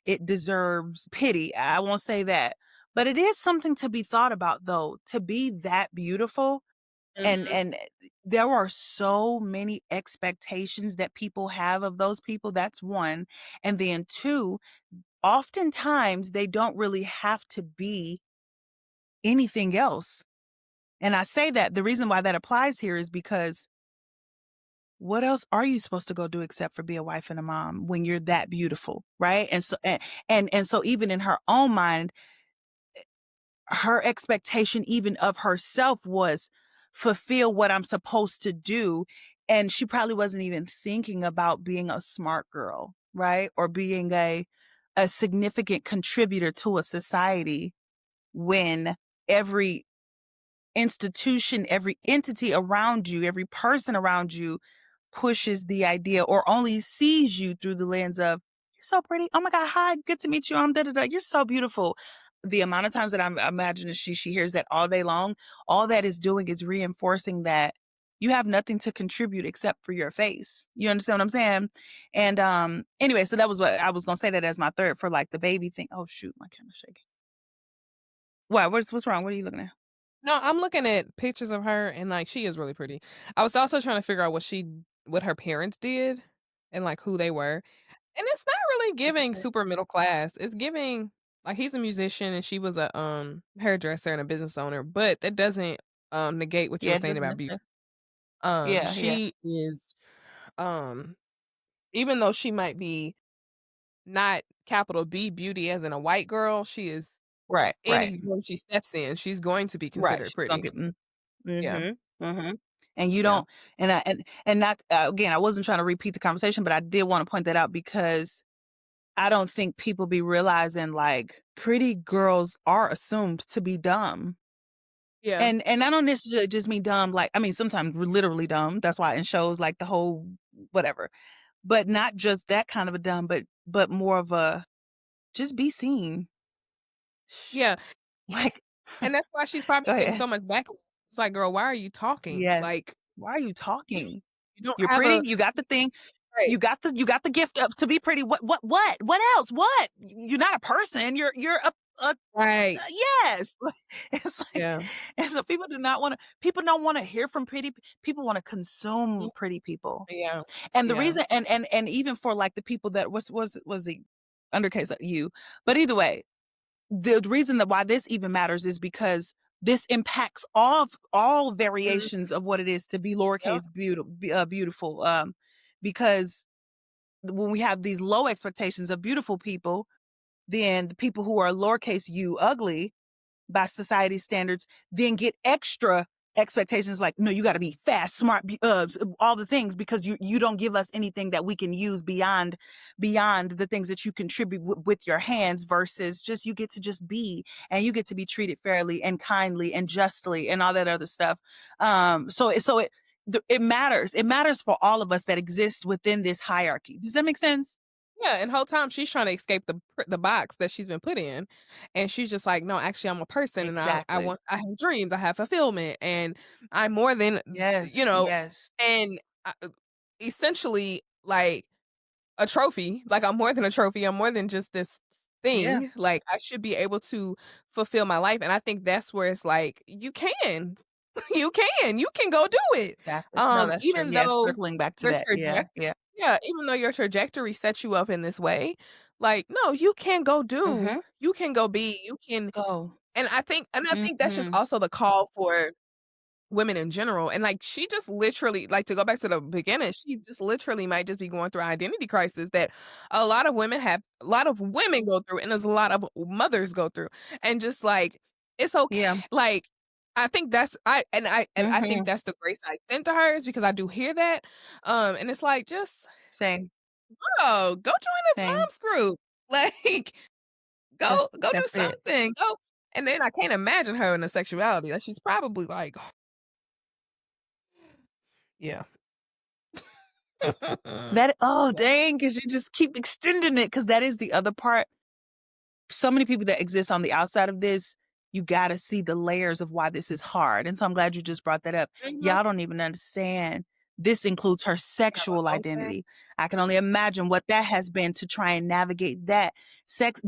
S2: it deserves pity. I won't say that. But it is something to be thought about though, to be that beautiful. And there are so many expectations that people have of those people. That's one. And then two, oftentimes they don't really have to be anything else. And I say that the reason why that applies here is because what else are you supposed to go do except for be a wife and a mom when you're that beautiful, right? And so and so even in her own mind, her expectation even of herself was fulfill what I'm supposed to do. And she probably wasn't even thinking about being a smart girl, right? Or being a significant contributor to a society when every institution, every entity around you, every person around you pushes the idea or only sees you through the lens of, you're so pretty. Oh my God. Hi. Good to meet you. I'm da da da. You're so beautiful. The amount of times that I imagine she hears that all day long, all that is doing is reinforcing that you have nothing to contribute except for your face. You understand what I'm saying? And anyway, so that was what I was gonna say that as my third for like the baby thing. Oh shoot, my camera's shaking. Why? What's wrong? What are you looking at?
S1: No, I'm looking at pictures of her and, like, she is really pretty. I was also trying to figure out what her parents did and, like, who they were, and it's not really
S2: Is that
S1: giving
S2: it?
S1: super middle class. It's giving like, he's a musician and she was a, hairdresser and a business owner, but that doesn't, negate what you
S2: Yeah,
S1: were
S2: it
S1: saying
S2: doesn't
S1: about beauty.
S2: necessarily. Yeah, yeah.
S1: She is, um even though she might be not capital B beauty as in a white girl, she is
S2: Right, right.
S1: any room she steps in, she's going to be
S2: Right,
S1: considered
S2: she's gonna
S1: pretty.
S2: get
S1: Yeah,
S2: and you
S1: yeah.
S2: don't and not again, I wasn't trying to repeat the conversation, but I did wanna point that out because I don't think people be realizing, like, pretty girls are assumed to be dumb.
S1: Yeah.
S2: And I don't necessarily just mean dumb, like I mean, sometimes we're literally dumb, that's why in shows like the whole whatever, but not just that kind of a dumb, but more of a, "Just be seen."
S1: Yeah,
S2: Like
S1: and that's why she's probably
S2: go
S1: getting
S2: ahead.
S1: so much backlash. It's like, "Girl, why are you talking?
S2: Yes.
S1: Like,
S2: Why are you talking?
S1: you don't
S2: You're
S1: have
S2: pretty,
S1: a."
S2: you got the thing,
S1: Right,
S2: you got the gift of to be pretty. What else? What? You're not a person. You're a
S1: right.
S2: yes. It's like,
S1: Yeah.
S2: and so people don't want to hear from people want to consume
S1: Mm,
S2: pretty people.
S1: yeah,
S2: And the
S1: yeah.
S2: reason and even for like the people that was the undercase you, but either way, the reason that why this even matters is because this impacts all
S1: Mhm,
S2: variations of what it is to be
S1: yep,
S2: lowercase beautiful. Because when we have these low expectations of beautiful people, then the people who are lowercase u ugly by society standards then get extra expectations like, no, you got to be fast, smart, all the things because you don't give us anything that we can use beyond the things that you contribute with your hands versus just you get to just be and you get to be treated fairly and kindly and justly and all that other stuff. It matters. It matters for all of us that exist within this hierarchy. Does that make sense?
S1: yeah, and whole time she's trying to escape the box that she's been put in, and she's just like, "No, actually, I'm a person, and
S2: Exactly.
S1: I have dreams, I have fulfillment, and I'm more than," you
S2: Yes.
S1: know,
S2: Yes.
S1: and, essentially, like a trophy, like, I'm more than a trophy, I'm more than just this
S2: Yeah.
S1: thing, like, I should be able to fulfill my life, and I think that's where it's like, you can. You can go do it.
S2: Exactly. No, that's true.
S1: Even
S2: Yes.
S1: though
S2: Circling back to
S1: your
S2: that. Yeah. Yeah.
S1: yeah, even though your trajectory sets you up in this way, like, no,
S2: Mhm.
S1: you can go be, you can
S2: Go.
S1: and I think that's just
S2: Mhm.
S1: also the call for women in general, and, like, she just literally like, to go back to the beginning, she just literally might just be going through an identity crisis that a lot of women go through, and there's a lot of mothers go through, and just, like, it's okay
S2: Yeah.
S1: like, I think that's I think
S2: Mhm.
S1: that's the grace I extend to her is because I do hear that, and it's like, just,
S2: Same,
S1: "Bro, go join the
S2: same.
S1: moms group." Like, go do
S2: That's it.
S1: something, go and then I can't imagine her in a sexuality, like, she's probably like yeah.
S2: That oh,
S1: Yeah.
S2: dang, because you just keep extending it, because that is the other part. So many people that exist on the outside of this, you gotta see the layers of why this is hard, and so I'm glad you just brought that up.
S1: Mhm.
S2: Y'all don't even understand. This includes her
S1: Have a
S2: sexual
S1: whole thing.
S2: identity. I can only imagine what that has been to try and navigate that. Sex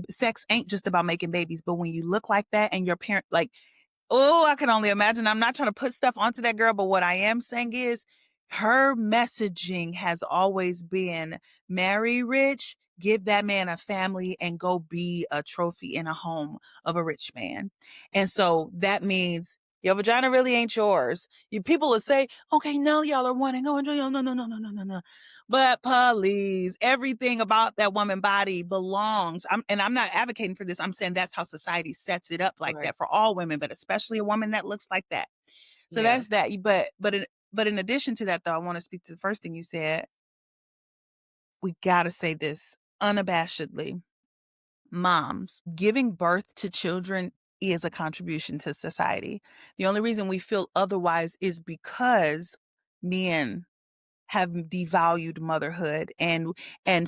S2: ain't just about making babies, but when you look like that and your parent like, oh, I can only imagine. I'm not trying to put stuff onto that girl, but what I am saying is her messaging has always been marry rich, give that man a family, and go be a trophy in a home of a rich man. And so that means your vagina really ain't yours. You people will say, okay, no, y'all are wanting, oh, no, no, no, no, no, no, no, no. But please, everything about that woman body belongs. I'm not advocating for this. I'm saying that's how society sets it up like
S1: Right.
S2: that for all women, but especially a woman that looks like that. So
S1: Yeah.
S2: that's that. But in addition to that, though, I want to speak to the first thing you said. We gotta say this unabashedly. Moms, giving birth to children is a contribution to society. The only reason we feel otherwise is because men have devalued motherhood, and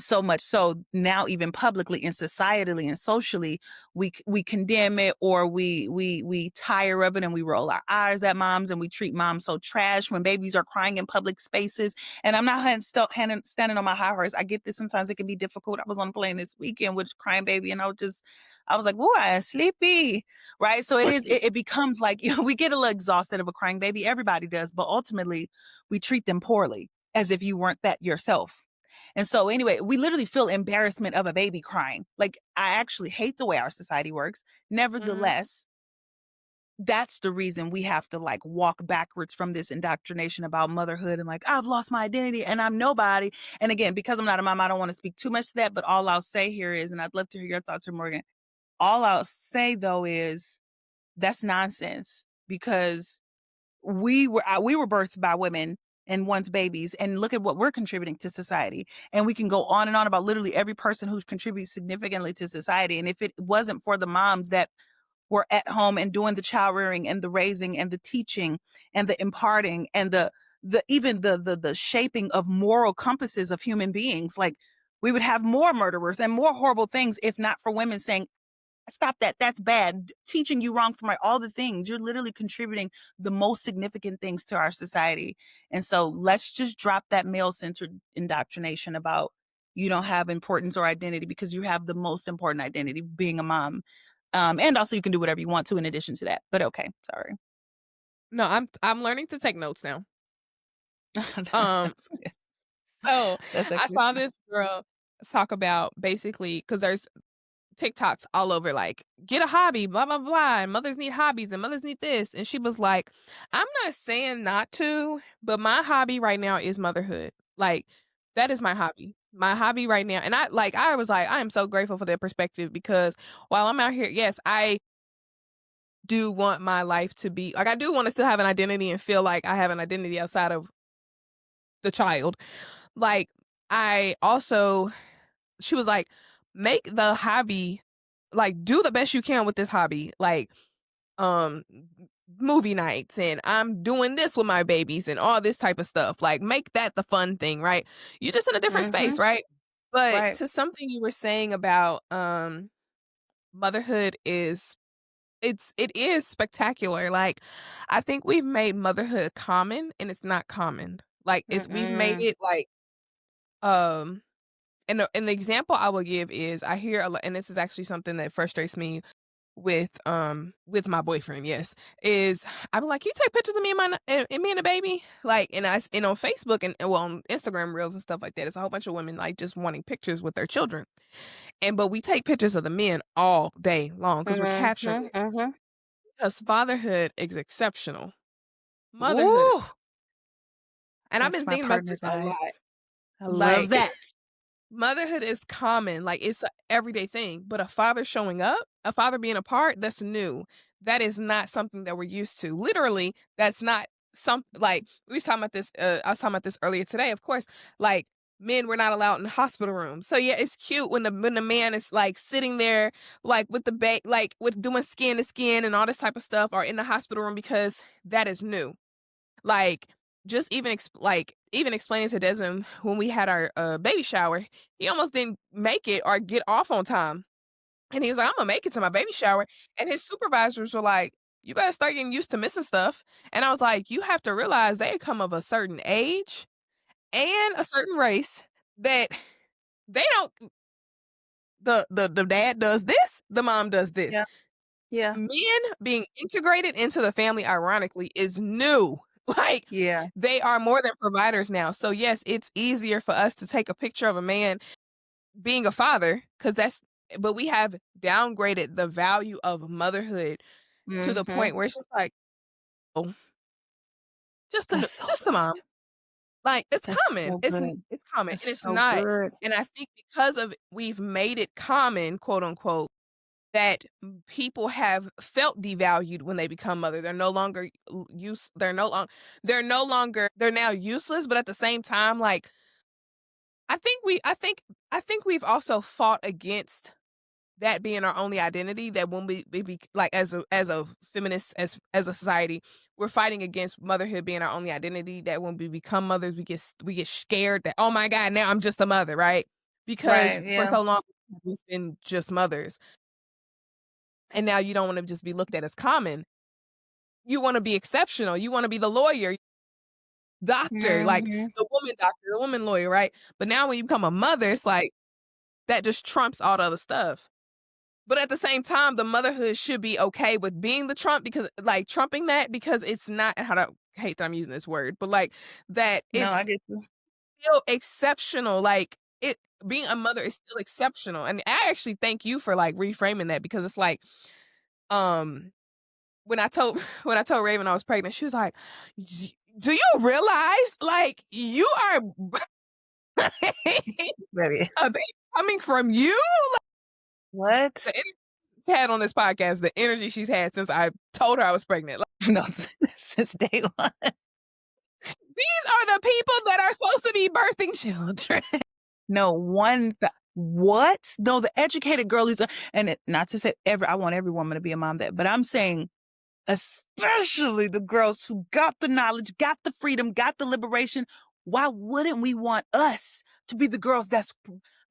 S2: so much so now even publicly and societally and socially we condemn it, or we tire of it, and we roll our eyes at moms, and we treat moms so trash when babies are crying in public spaces. And I'm not standing on my high horse. I get this, sometimes it can be difficult. I was on a plane this weekend with a crying baby, and I was like, "Whoa, I am sleepy." Right? So it becomes like, we get a little exhausted of a crying baby. Everybody does, but ultimately we treat them poorly as if you weren't that yourself. And so anyway, we literally feel embarrassment of a baby crying. Like, I actually hate the way our society works.
S1: Mhm.
S2: Nevertheless, that's the reason we have to like walk backwards from this indoctrination about motherhood and like, I've lost my identity and I'm nobody. And again, because I'm not a mom, I don't want to speak too much to that. But all I'll say here is, and I'd love to hear your thoughts here, Morgan. All I'll say though is that's nonsense, because we were birthed by women and once babies, and look at what we're contributing to society. And we can go on and on about literally every person who contributes significantly to society. And if it wasn't for the moms that were at home and doing the child rearing and the raising and the teaching and the imparting and the shaping of moral compasses of human beings, like, we would have more murderers and more horrible things if not for women saying, stop that. That's bad. Teaching you wrong from right, all the things. You're literally contributing the most significant things to our society. And so let's just drop that male centered indoctrination about you don't have importance or identity, because you have the most important identity, being a mom. And also you can do whatever you want to in addition to that. But okay, sorry.
S1: No, I'm learning to take notes now. Um,
S2: That's good.
S1: so
S2: That's
S1: I
S2: actually
S1: saw this girl talk about basically because there's TikToks all over like, "Get a hobby, blah, blah, blah, and mothers need hobbies, and mothers need this," and she was like, "I'm not saying not to, but my hobby right now is motherhood." Like, that is my hobby. My hobby right now and I was like, I am so grateful for that perspective because while I'm out here yes, I do want my life to be like, I do wanna still have an identity and feel like I have an identity outside of the child. Like, I also she was like, "Make the hobby like, do the best you can with this hobby." Like, um, movie nights, and I'm doing this with my babies and all this type of stuff. Like, make that the fun thing, right? You're just in a different
S2: mm-hmm.
S1: space, right? But
S2: Right.
S1: to something you were saying about, motherhood it is spectacular. Like, I think we've made motherhood common, and it's not common. Like, we've made
S2: Mm-mm.
S1: it like, um and the example I will give is I hear a lot and this is actually something that frustrates me with my boyfriend, yes, is I'm like, "You take pictures of me and me and the baby?" Like, and on Facebook and well, on Instagram Reels and stuff like that, it's a whole bunch of women, like, just wanting pictures with their children. But we take pictures of the men all day long because 'cause we're capturing
S2: Mm-hmm.
S1: it.
S2: Mm-hmm.
S1: Because fatherhood is exceptional. Motherhood
S2: Ooh,
S1: is, and I've
S2: that's
S1: been
S2: my
S1: thinking about
S2: partner,
S1: this a
S2: guys.
S1: lot.
S2: I love
S1: Like,
S2: that.
S1: motherhood is common, like, it's a everyday thing, but a father showing up, a father being a part, that's new. That is not something that we're used to. Literally, that's not like, we was talking about this, I was talking about this earlier today, of course, like, men were not allowed in the hospital rooms. So, yeah, it's cute when the man is, like, sitting there, like, with the like, with doing skin to skin and all this type of stuff, or in the hospital room, because that is new. Like, just even explaining to Desmond when we had our, baby shower, he almost didn't make it or get off on time, and he was like, "Imma make it to my baby shower," and his supervisors were like, "You better start getting used to missing stuff," and I was like, "You have to realize they come of a certain age and a certain race that they don't the dad does this, the mom does this."
S2: Yeah. Yeah.
S1: Men being integrated into the family, ironically, is new. Like,
S2: Yeah.
S1: they are more than providers now. So, yes, it's easier for us to take a picture of a man being a father, because but we have downgraded the value of motherhood to the
S2: Mhm.
S1: point where it's just like, "Oh,
S2: That's so
S1: just the
S2: good.
S1: mom." Like, it's
S2: That's
S1: common.
S2: so good.
S1: It's common, and
S2: That's
S1: it's
S2: so
S1: not.
S2: good.
S1: And I think because of we've made it common, quote unquote, that people have felt devalued when they become mother. They're no longer they're now useless, but at the same time, like, I think we've also fought against that being our only identity, that when we like, as a feminist, as a society, we're fighting against motherhood being our only identity, that when we become mothers, we get scared that, "Oh my god, now I'm just a mother," right? Because
S2: Right,
S1: for
S2: yeah.
S1: so long we've been just mothers. And now you don't wanna just be looked at as common. You wanna be exceptional. You wanna be the lawyer, doctor, like
S2: Mhm.
S1: the woman doctor, the woman lawyer, right? But now when you become a mother, it's like that just trumps all the other stuff. But at the same time, the motherhood should be okay with being the trump, because, like, trumping that, because it's not, how to I hate that I'm using this word, but, like, that
S2: No, I
S1: it's
S2: get you.
S1: still exceptional, like, being a mother is still exceptional. And I actually thank you for, like, reframing that, because it's like, um when I told when I told Raven I was pregnant, she was like, Do you realize, like, you are
S2: Ready.
S1: a baby coming from you?" The
S2: What?
S1: energy she's had on this podcast, the energy she's had since I told her I was pregnant. Like,
S2: No, since day one.
S1: these are the people that are supposed to be birthing children.
S2: No, what? No, the educated girl is not to say I want every woman to be a mom that, but I'm saying especially the girls who got the knowledge, got the freedom, got the liberation. Why wouldn't we want us to be the girls that's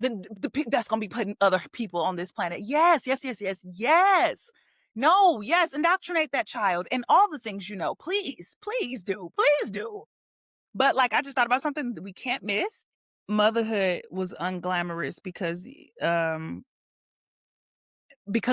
S2: going to be putting other people on this planet? Yes, yes, yes, yes, yes. No, yes, indoctrinate that child and all the things Please, please do. But like, I just thought about something that we can't miss. Motherhood was unglamorous because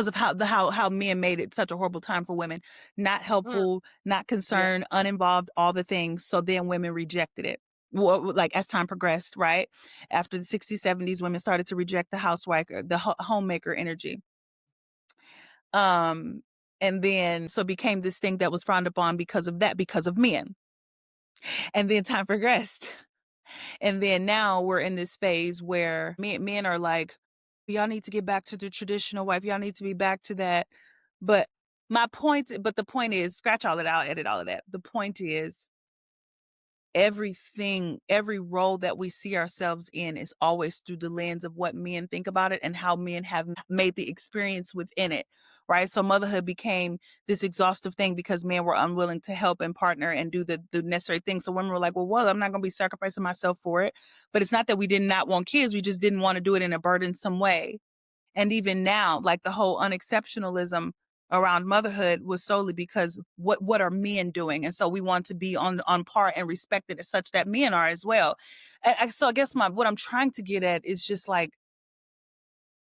S2: of how men made it such a horrible time for women, not
S1: Mm,
S2: helpful, not
S1: yeah.
S2: concerned, uninvolved, all the things. So then women rejected it. Well, like as time progressed, right? After the 60s, 70s, women started to reject the housewife, the homemaker energy. Um, and then so it became this thing that was frowned upon because of that, because of men. And then time progressed. And then now we're in this phase where men are like, y'all need to get back to the traditional wife. Y'all need to be back to that. But the point is, scratch all that out, edit all of that. The point is, every role that we see ourselves in is always through the lens of what men think about it and how men have made the experience within it. Right. So motherhood became this exhaustive thing because men were unwilling to help and partner and do the necessary things. So women were like, well, I'm not going to be sacrificing myself for it. But it's not that we did not want kids. We just didn't want to do it in a burdensome way. And even now, like the whole unexceptionalism around motherhood was solely because what are men doing? And so we want to be on par and respected as such that men are as well. So I guess what I'm trying to get at is just like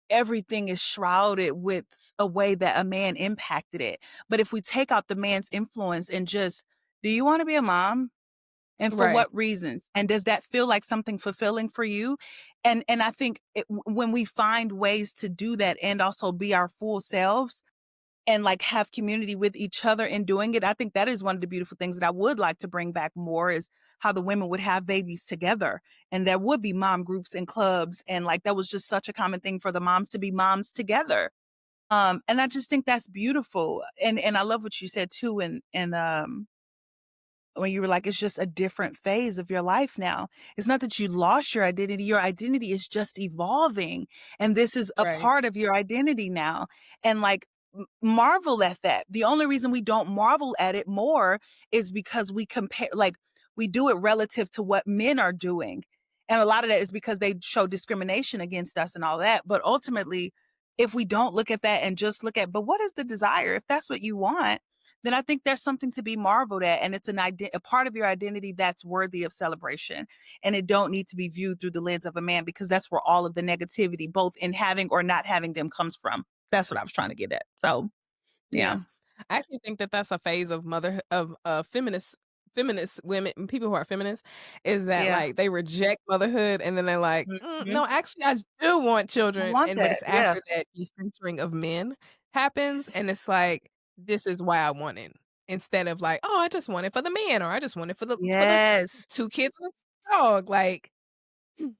S2: everything is shrouded with a way that a man impacted it. But if we take out the man's influence and just, do you want to be a mom? And for
S1: Right.
S2: what reasons? And does that feel like something fulfilling for you? And I think when we find ways to do that and also be our full selves, and like have community with each other in doing it. I think that is one of the beautiful things that I would like to bring back more is how the women would have babies together, and there would be mom groups and clubs, and like that was just such a common thing for the moms to be moms together. And I just think that's beautiful. And I love what you said too, and when you were like, it's just a different phase of your life now. It's not that you lost your identity is just evolving. And this is a
S1: Right.
S2: part of your identity now. And like, marvel at that. The only reason we don't marvel at it more is because we compare, like, we do it relative to what men are doing. And a lot of that is because they show discrimination against us and all that. But ultimately, if we don't look at that and just look at, but what is the desire? If that's what you want, then I think there's something to be marveled at, and it's a part of your identity that's worthy of celebration. And it don't need to be viewed through the lens of a man, because that's where all of the negativity, both in having or not having them, comes from. That's what I was trying to get at. So, yeah.
S1: Yeah. I actually think that that's a phase of motherhood of, feminist women people who are feminists, is that,
S2: Yeah.
S1: like, they reject motherhood and then they're like,
S2: Mhm.
S1: no, actually, I do want
S2: I
S1: children,"
S2: want
S1: and but
S2: that.
S1: it's
S2: Yeah.
S1: after that decentering of men happens, and it's like, "This is why I want it," instead of like, "Oh, I just want it for the man," or, "I just want it for the
S2: Yes.
S1: 2 kids and a dog," like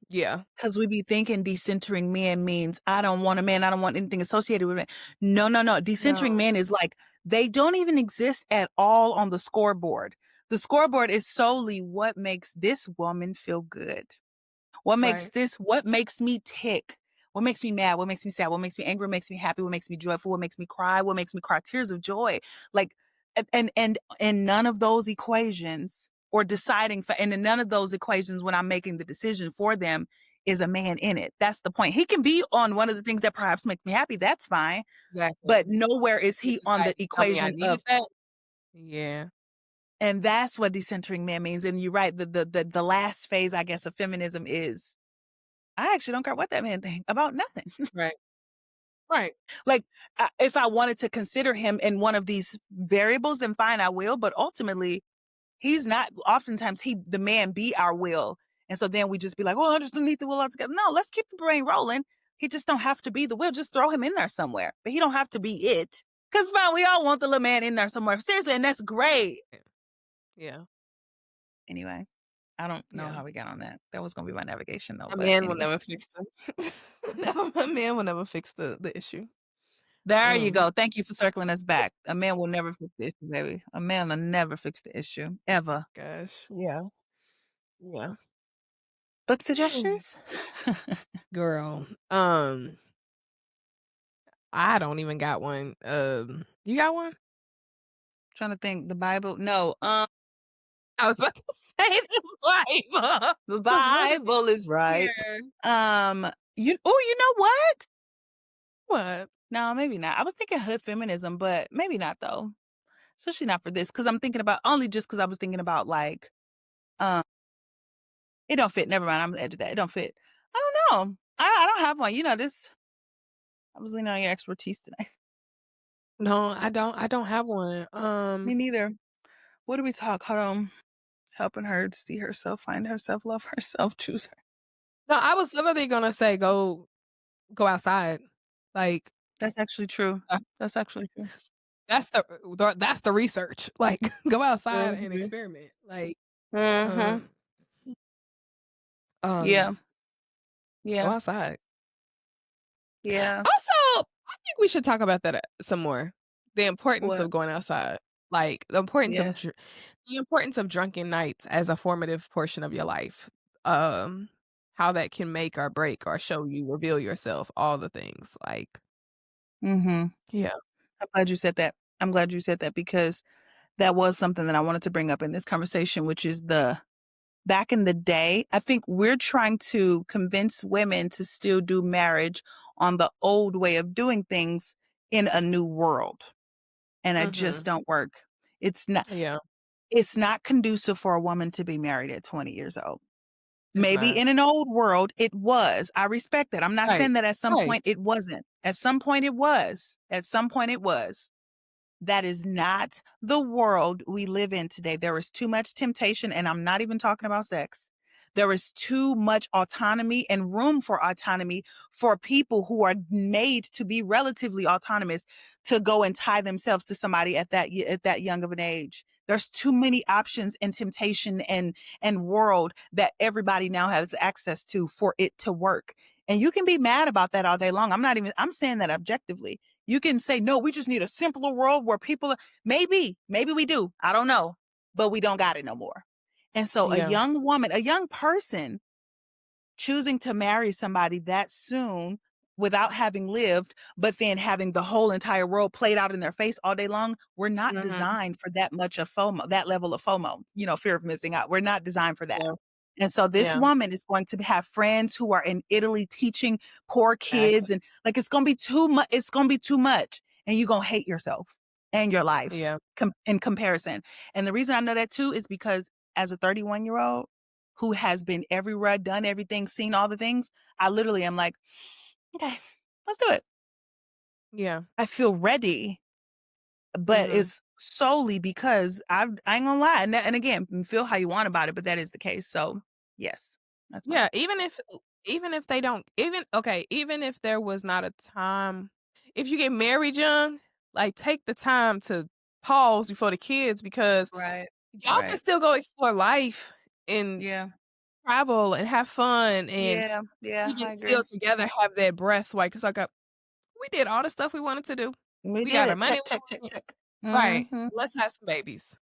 S1: yeah.
S2: Because we be thinking decentering men means I don't want a man, I don't want anything associated with it. No, no, no. Decentering
S1: No.
S2: men is like they don't even exist at all on the scoreboard. The scoreboard is solely what makes this woman feel good.
S1: Right.
S2: What makes me tick? What makes me mad? What makes me sad? What makes me angry? What makes me happy? What makes me joyful? What makes me cry? What makes me cry tears of joy? Like, and none of those equations or and in none of those equations, when I'm making the decision for them, is a man in it. That's the point. He can be on one of the things that perhaps makes me happy. That's fine.
S1: Exactly.
S2: But nowhere is
S1: It's
S2: he
S1: just
S2: on
S1: like,
S2: the
S1: "Tell me I
S2: equation
S1: needed
S2: of,
S1: that?" Yeah.
S2: and that's what decentering man means. And you're right. The last phase, I guess, of feminism is I actually don't care what that man think about nothing.
S1: Right. Right.
S2: Like, if I wanted to consider him in one of these variables, then fine, I will. But ultimately, he's not. Oftentimes, the man be our will, and so then we just be like, "Oh, I just don't need the will altogether." No, let's keep the brain rolling. He just don't have to be the will. Just throw him in there somewhere, but he don't have to be it. Cause fine, we all want the little man in there somewhere. Seriously, and that's great.
S1: Yeah.
S2: Anyway, I don't know
S1: Yeah.
S2: how we got on that. That was gonna be my navigation though.
S1: A
S2: But
S1: man will
S2: anyway,
S1: never fix the no, a man will never fix the issue.
S2: there you
S1: Um,
S2: go. Thank you for circling us back. A man will never fix the issue, baby. A man will never fix the issue ever.
S1: gosh, yeah, yeah.
S2: Book
S1: Mm.
S2: suggestions?
S1: Girl, I don't even got one. You got one?
S2: Trying to think. The Bible? No.
S1: I was about to say the Bible,
S2: The
S1: 'cause what is
S2: Bible is right.
S1: here?
S2: You know what?
S1: What?
S2: No, maybe not. I was thinking hood feminism, but maybe not though. Especially not for this, because I'm thinking about only just because I was thinking about like, um, it don't fit. Never mind. I'm on the edge of that. It don't fit. I don't know. I don't have one. You know this. I was leaning on your expertise today.
S1: No, I don't have one.
S2: Me neither. What do we talk? Hold on. Helping her to see herself, find herself, love herself, choose her.
S1: No, I was literally gonna say go outside. Like,
S2: That's actually true.
S1: uh,
S2: That's actually true.
S1: that's the research. Like, go outside and
S2: Mhm.
S1: experiment. Like,
S2: Mhm.
S1: um
S2: Yeah.
S1: um, go
S2: Yeah.
S1: outside.
S2: Yeah.
S1: Also, I think we should talk about that, some more. The importance
S2: What?
S1: of going outside. Like,
S2: Yeah.
S1: the importance of drunken nights as a formative portion of your life. Um, how that can make or break or show you, reveal yourself, all the things. Like,
S2: Mhm.
S1: yeah.
S2: I'm glad you said that. I'm glad you said that because that was something that I wanted to bring up in this conversation, which is the back in the day, I think we're trying to convince women to still do marriage on the old way of doing things in a new world. And it just
S1: Mhm.
S2: don't work. It's not
S1: Yeah,
S2: it's not conducive for a woman to be married at 20 years old.
S1: it's
S2: Maybe
S1: not.
S2: in an old world it was. I respect that. I'm not
S1: Right.
S2: saying that at some
S1: Right.
S2: point it wasn't. At some point it was. At some point it was. That is not the world we live in today. There is too much temptation, and I'm not even talking about sex. there is too much autonomy and room for autonomy for people who are made to be relatively autonomous to go and tie themselves to somebody at that young of an age. There's too many options and temptation and world that everybody now has access to for it to work. And you can be mad about that all day long. I'm saying that objectively. You can say, no, we just need a simpler world where people, maybe we do. I don't know, but we don't got it no more. And so a
S1: Yeah.
S2: young woman, a young person choosing to marry somebody that soon without having lived, but then having the whole entire world played out in their face all day long, we're not designed for that much of FOMO, that level of FOMO, fear of missing out. We're not designed for that.
S1: Yeah.
S2: And so this
S1: Yeah.
S2: woman is going to have friends who are in Italy teaching poor kids, and like it's going to be too much. It's going to be too much, and you're going to hate yourself and your life
S1: Yeah.
S2: in comparison. And the reason I know that too is because as a 31-year-old who has been everywhere, done everything, seen all the things, I literally am like, okay, let's do it.
S1: Yeah.
S2: I feel ready, but it's solely because I ain't gonna lie. And again, feel how you want about it, but that is the case. So yes, that's my
S1: Yeah, even if they don't even if there was not a time, if you get married young, like take the time to pause before the kids because
S2: right.
S1: y'all can still go explore life and
S2: Yeah.
S1: travel and have fun and
S2: Yeah. Yeah.
S1: even
S2: I agree.
S1: still together have that breath like it's like we did all the stuff we wanted to do.
S2: We
S1: We
S2: did
S1: got our
S2: it.
S1: money.
S2: Check, check, check, check.
S1: Right.
S2: Mm-hmm.
S1: Let's have some babies.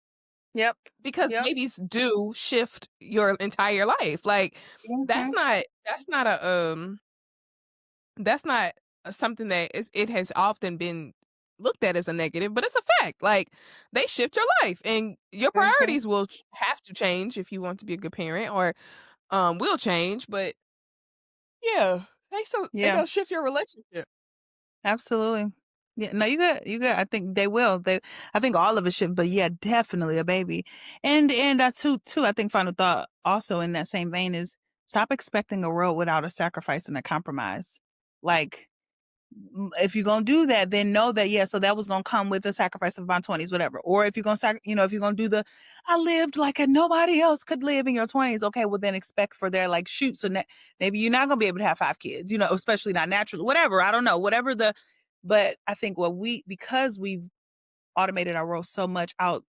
S2: Yep.
S1: Because
S2: Yep.
S1: babies do shift your entire life. Like that's
S2: Mm-hmm.
S1: not that's not something that it has often been looked at as a negative, but it's a fact. Like they shift your life and your
S2: Mm-hmm.
S1: priorities will have to change if you want to be a good parent or will change, but yeah, they
S2: Yeah.
S1: gonna shift your relationship.
S2: Absolutely. Yeah, no, you good. You good. I think they will. I think all of us should, but yeah, definitely a baby. And that's too. I think final thought also in that same vein is stop expecting a world without a sacrifice and a compromise. Like if you're gonna do that, then know that so that was gonna come with the sacrifice of my 20s, whatever. Or if you're gonna if you're gonna do I lived like nobody else could live in your 20s, okay, well then expect for their like shoot. So maybe you're not gonna be able to have 5 kids, especially not naturally, whatever. I don't know, whatever but I think because we've automated our world so much out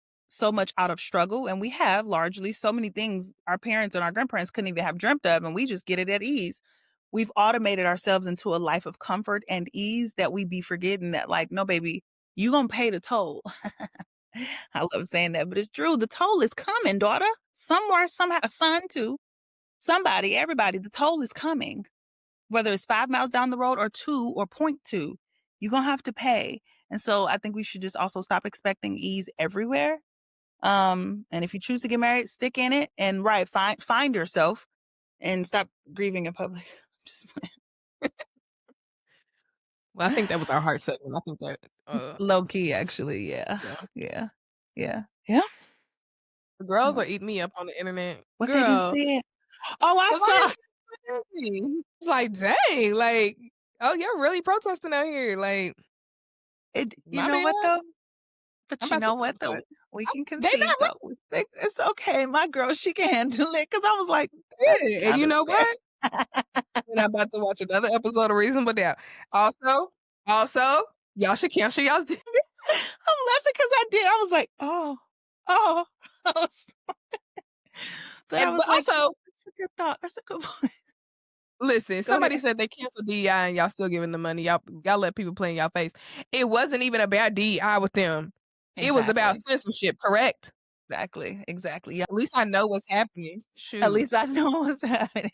S2: of struggle, and we have largely so many things our parents and our grandparents couldn't even have dreamt of, and we just get it at ease. We've automated ourselves into a life of comfort and ease that we be forgetting that, like, no, baby, you gonna pay the toll. I love saying that, but it's true. The toll is coming, daughter. Somewhere, somehow, a son too. Somebody, everybody, the toll is coming. Whether it's 5 miles down the road or 2 or point 2, you're gonna have to pay. And so I think we should just also stop expecting ease everywhere. And if you choose to get married, stick in it and find yourself and stop grieving in public. Just
S1: Well, I think that was our heart segment. I think that
S2: low key, actually. Yeah.
S1: yeah.
S2: Yeah. Yeah. Yeah.
S1: The girls
S2: Mm.
S1: are eating me up on the internet.
S2: What they didn't
S1: Girl,
S2: say it. Oh, I
S1: 'cause I
S2: saw.
S1: didn't it's like, dang, like, oh, you're really protesting out here. Like,
S2: It. You
S1: my
S2: know
S1: bad.
S2: what though?
S1: I'm
S2: But you
S1: about to
S2: know what though?
S1: what?
S2: We can
S1: They
S2: concede
S1: not
S2: though. It's okay. My girl, she can handle it. Cause I was like, that's
S1: really. And
S2: kind
S1: you
S2: of
S1: know
S2: fair.
S1: what? And I'm about to watch another episode of Reasonable Doubt. Also, y'all should cancel y'all's
S2: I'm laughing because I did. I was like, oh. I was, but I
S1: and
S2: was
S1: but
S2: like,
S1: also
S2: that's a good thought. That's a good point.
S1: listen,
S2: Go
S1: somebody
S2: ahead.
S1: said they canceled DEI and y'all still giving the money. Y'all let people play in y'all face. It wasn't even about DEI with them. It was about
S2: Exactly.
S1: censorship, correct?
S2: Exactly. Yeah.
S1: At least I know what's happening.
S2: At
S1: Shoot.
S2: least I know what's happening.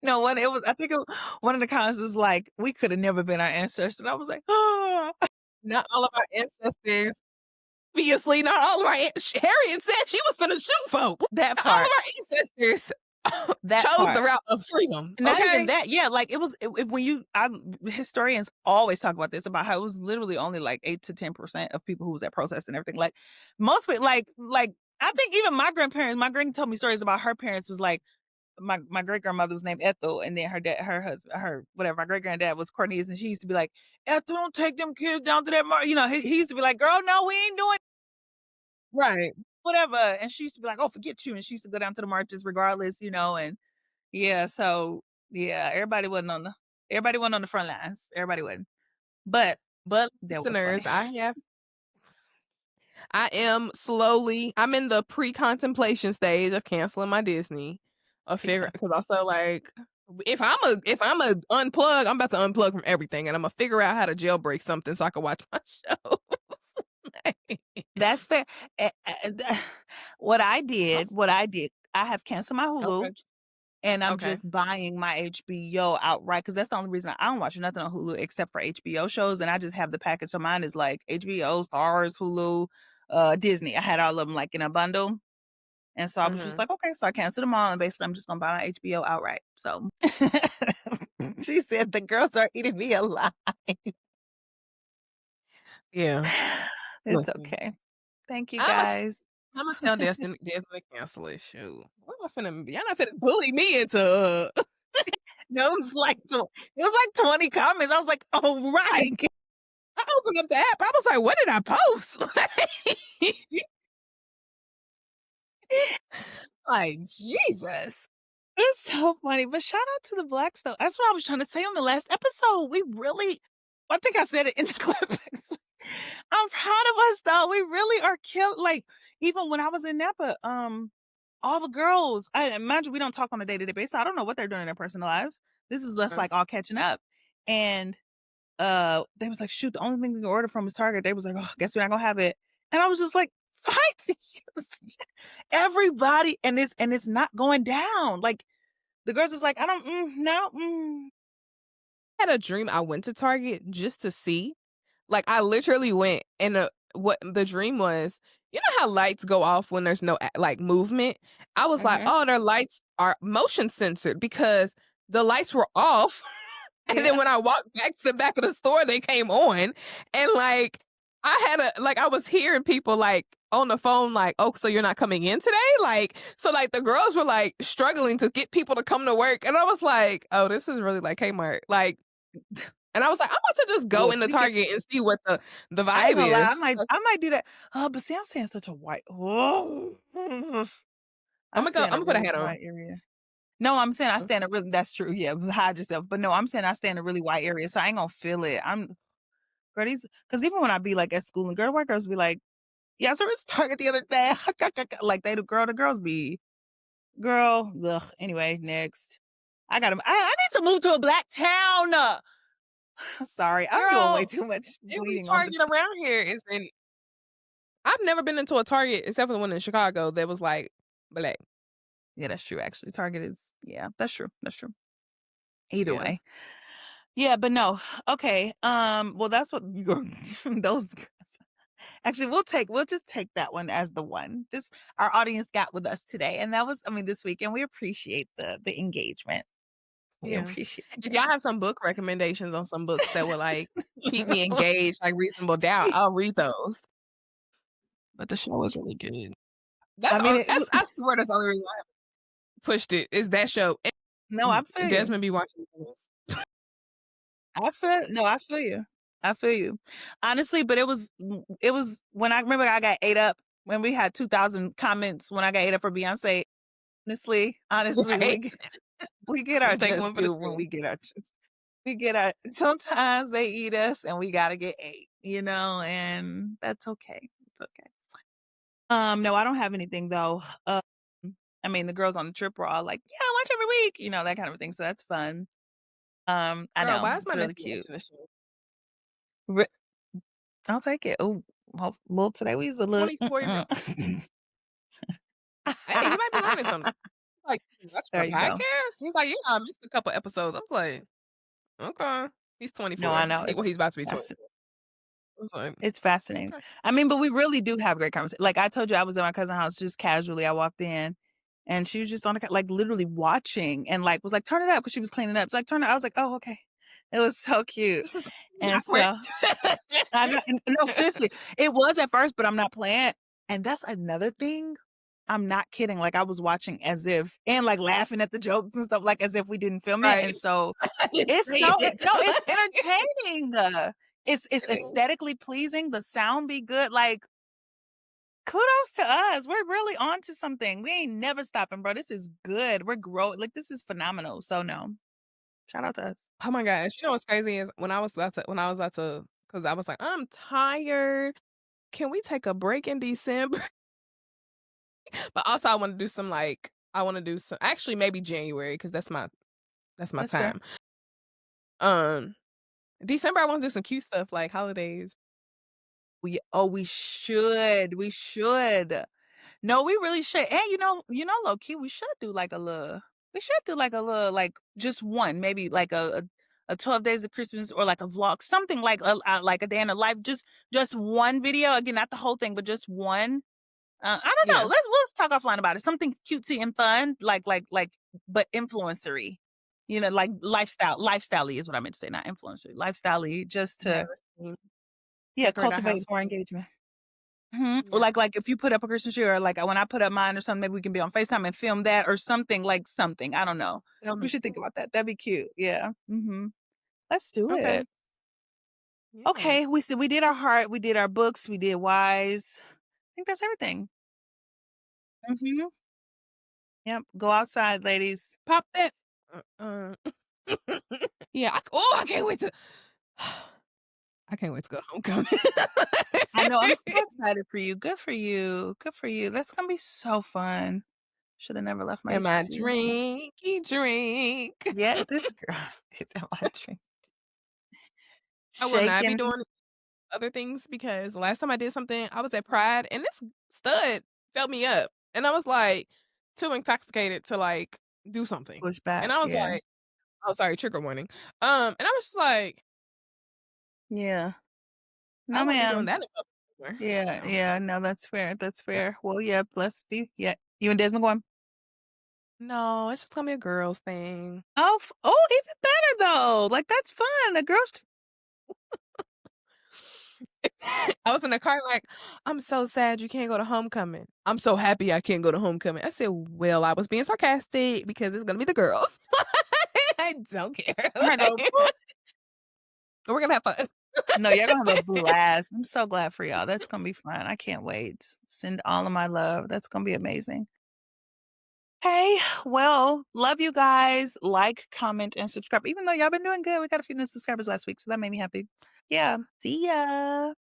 S2: No, one it was. I think one of the comments was like, "We could have never been our ancestors." And I was like, "Oh,
S1: Not all of our ancestors. Obviously, not all of our Harriet said she was finna shoot folk.
S2: that
S1: Not all of
S2: part,
S1: our ancestors
S2: that
S1: chose the
S2: part."
S1: route of freedom.
S2: Not even
S1: Okay.
S2: that. Yeah, like it was. If when historians always talk about this about how it was literally only like 8 to 10% of people who was at protests and everything. Like most people, like I think even my grandparents. My granny told me stories about her parents was like. My great grandmother was named Ethel, and then her husband, whatever, my great granddad was Cornelius, and she used to be like, Ethel, don't take them kids down to that march. He used to be like, girl, no, we ain't doing
S1: Right.
S2: whatever. And she used to be like, oh, forget you. And she used to go down to the marches regardless, and Yeah, so yeah, everybody wasn't on the front lines. Everybody wasn't. But
S1: But
S2: that was funny.
S1: listeners, I'm in the pre-contemplation stage of canceling my Disney. Because also like if I'm a unplug, I'm about to unplug from everything, and I'm gonna figure out how to jailbreak something so I can watch my shows.
S2: That's fair. What I did, I have canceled my Hulu.
S1: Okay.
S2: And I'm
S1: Okay.
S2: just buying my HBO outright because that's the only reason I don't watch nothing on Hulu except for HBO shows. And I just have the package. So mine is like HBO, Stars, Hulu, Disney. I had all of them like in a bundle. And so I was just like, okay. So I canceled them all. And basically, I'm just going to buy my HBO outright. So she said the girls are eating me alive.
S1: Yeah.
S2: It's
S1: Listen,
S2: okay. Thank you,
S1: I'm a
S2: guys.
S1: I'm gonna tell Destin to cancel it. Shoot, what am I finna be? Y'all not finna bully me into.
S2: No, it was like 20 comments. I was like, oh, right.
S1: I opened up the app. I was like, what did I post? Like, Jesus.
S2: It's so funny, but shout out to the blacks though. That's what I was trying to say on the last episode. I think I said it in the clip. I'm proud of us though. We really are like, even when I was in Napa, all the girls, I imagine we don't talk on a day-to-day basis. I don't know what they're doing in their personal lives. This is us like all catching up. And they was like, shoot, the only thing we can order from is Target. They was like, oh, guess we're not gonna have it. And I was just like, fight everybody, and it's not going down. Like the girls was like, I don't no.
S1: I had a dream I went to Target just to see. Like, I literally went, and what the dream was, you know how lights go off when there's no like movement? I was like, oh, their lights are motion censored because the lights were off. And then when I walked back to the back of the store, they came on. And like, I was hearing people like on the phone, like, oh, so you're not coming in today? Like, so like the girls were like struggling to get people to come to work. And I was like, oh, this is really like Kmart. Like, and I was like, I'm about to just go into Target and see what the
S2: I ain't
S1: vibe
S2: gonna lie,
S1: is.
S2: I might do that. But see, I'm saying such a white. Oh,
S1: I'm
S2: I stay in a
S1: gonna put a
S2: really
S1: hat on.
S2: white area. No, I'm saying I stay in a really. That's true. Yeah, hide yourself. But no, I'm saying I stay in a really white area, so I ain't gonna feel it. Girl, because even when I be like at school and white girls be like, yeah, so it's Target the other day. Like the girls be, girl. Ugh. Anyway, next. I need to move to a black town. Sorry, I'm doing way too much
S1: Every
S2: bleeding on the.
S1: Target around here is in. I've never been into a Target except for the one in Chicago that was like black.
S2: Yeah, that's true. Actually, Target is. Yeah, that's true. That's true. Either
S1: Yeah.
S2: way. Yeah, but no. Okay. Well, that's what those. Actually, we'll just take that one as the one this our audience got with us today, and that was, this week, and we appreciate the engagement. We
S1: Yeah.
S2: appreciate
S1: If y'all have some book recommendations on some books that would like keep me engaged, like Reasonable Doubt, I'll read those. But the show was really good. I swear that's the only reason I haven't pushed it is that show.
S2: No, I feel you.
S1: Desmond be watching this.
S2: I feel you. I feel you. Honestly, but it was when I remember I got ate up when we had 2,000 comments when I got ate up for Beyonce. Honestly,
S1: Right.
S2: we get our
S1: Take
S2: just
S1: one for the
S2: due when
S1: team.
S2: we get our just. We get our sometimes they eat us and we gotta get ate, and that's okay. It's okay. No, I don't have anything though. The girls on the trip were all like, yeah, watch every week, that kind of thing. So that's fun. I
S1: Girl,
S2: know
S1: why is
S2: it's
S1: my
S2: really
S1: nephew
S2: cute.
S1: watching this show?
S2: I'll take it. Oh, well, today we was a little.
S1: 24 years old. Hey, he might be learning something. Like, watch
S2: There
S1: the
S2: you go.
S1: podcast? He's like, yeah, I missed a couple episodes. I was like, okay. He's 24.
S2: No, I know.
S1: He's about to be 24.
S2: It's fascinating.
S1: Okay.
S2: But we really do have great conversations. Like I told you, I was at my cousin's house just casually. I walked in, and she was just on like literally watching, and like was like, turn it up because she was cleaning up. She's like, turn it. I was like, oh, okay. It was so cute.
S1: This is
S2: And
S1: awkward.
S2: so I know, no, seriously, it was at first, but I'm not playing. And that's another thing. I'm not kidding. Like I was watching as if, and like laughing at the jokes and stuff, like as if we didn't film it.
S1: Right.
S2: And so
S1: It's
S2: it's entertaining. It's aesthetically pleasing. The sound be good. Like, kudos to us. We're really on to something. We ain't never stopping, bro. This is good. We're growing. Like, this is phenomenal. So no, shout out to us.
S1: Oh my gosh, you know what's crazy is when I was about to, because I was like, "I'm tired. Can we take a break in December?" But also I wanna do some actually, maybe January, because that's my
S2: That's fair.
S1: time. Um, December, I wanna do some cute stuff like holidays.
S2: We should. We should. No, we really should. And low key, we should do like a little, like just one, maybe like a 12 days of Christmas, or like a vlog, something like a day in the life. Just one video. Again, not the whole thing, but just one. I don't know.
S1: Yeah,
S2: Let's talk offline about it. Something cutesy and fun, but influencery. Like lifestyle is what I meant to say, not influencery. Lifestyle, just
S1: yeah,
S2: to
S1: decorate our
S2: cultivate
S1: house.
S2: more engagement. Or
S1: Yeah,
S2: like if you put up a Christmas tree, or like when I put up mine or something, maybe we can be on FaceTime and film that, or something like something. I don't know. We should think about that. That'd be cute. Yeah. Let's do
S1: okay,
S2: it.
S1: yeah.
S2: Okay. We did our heart. We did our books. We did wise. I think that's everything. hmm Yep. Go outside, ladies.
S1: Pop that. Uh, yeah, I can't wait to I can't wait to go to homecoming.
S2: I know. I'm so excited for you. Good for you. Good for you. That's gonna be so fun. Should have never left my
S1: And my
S2: HBCUs.
S1: drinky drink.
S2: Yeah, this girl is at my drink.
S1: I will not be
S2: Shaking.
S1: doing other things because the last time I did something, I was at Pride and this stud felt me up. And I was like too intoxicated to like do something.
S2: Push
S1: And
S2: back.
S1: I was
S2: Yeah.
S1: like, oh sorry, trigger warning. And I was just like,
S2: Yeah.
S1: I
S2: No,
S1: don't want to be doing
S2: ma'am.
S1: that in public anymore.
S2: Yeah,
S1: So
S2: yeah, no, that's fair. That's
S1: yeah.
S2: fair. Well, yeah, let's be. Yeah, you and Desmond going?
S1: No, it's just gonna be a girls thing.
S2: Oh, even better though. Like that's fun. The girls.
S1: I was in the car like, I'm so sad you can't go to homecoming. I'm so happy I can't go to homecoming. I said, well, I was being sarcastic because it's gonna be the girls. I don't care.
S2: I know.
S1: We're gonna have fun.
S2: No, y'all gonna have a blast. I'm so glad for y'all. That's gonna be fun. I can't wait. Send all of my love. That's gonna be amazing. Hey, well, love you guys. Like, comment, and subscribe. Even though y'all been doing good, we got a few new subscribers last week, so that made me happy. Yeah. See ya.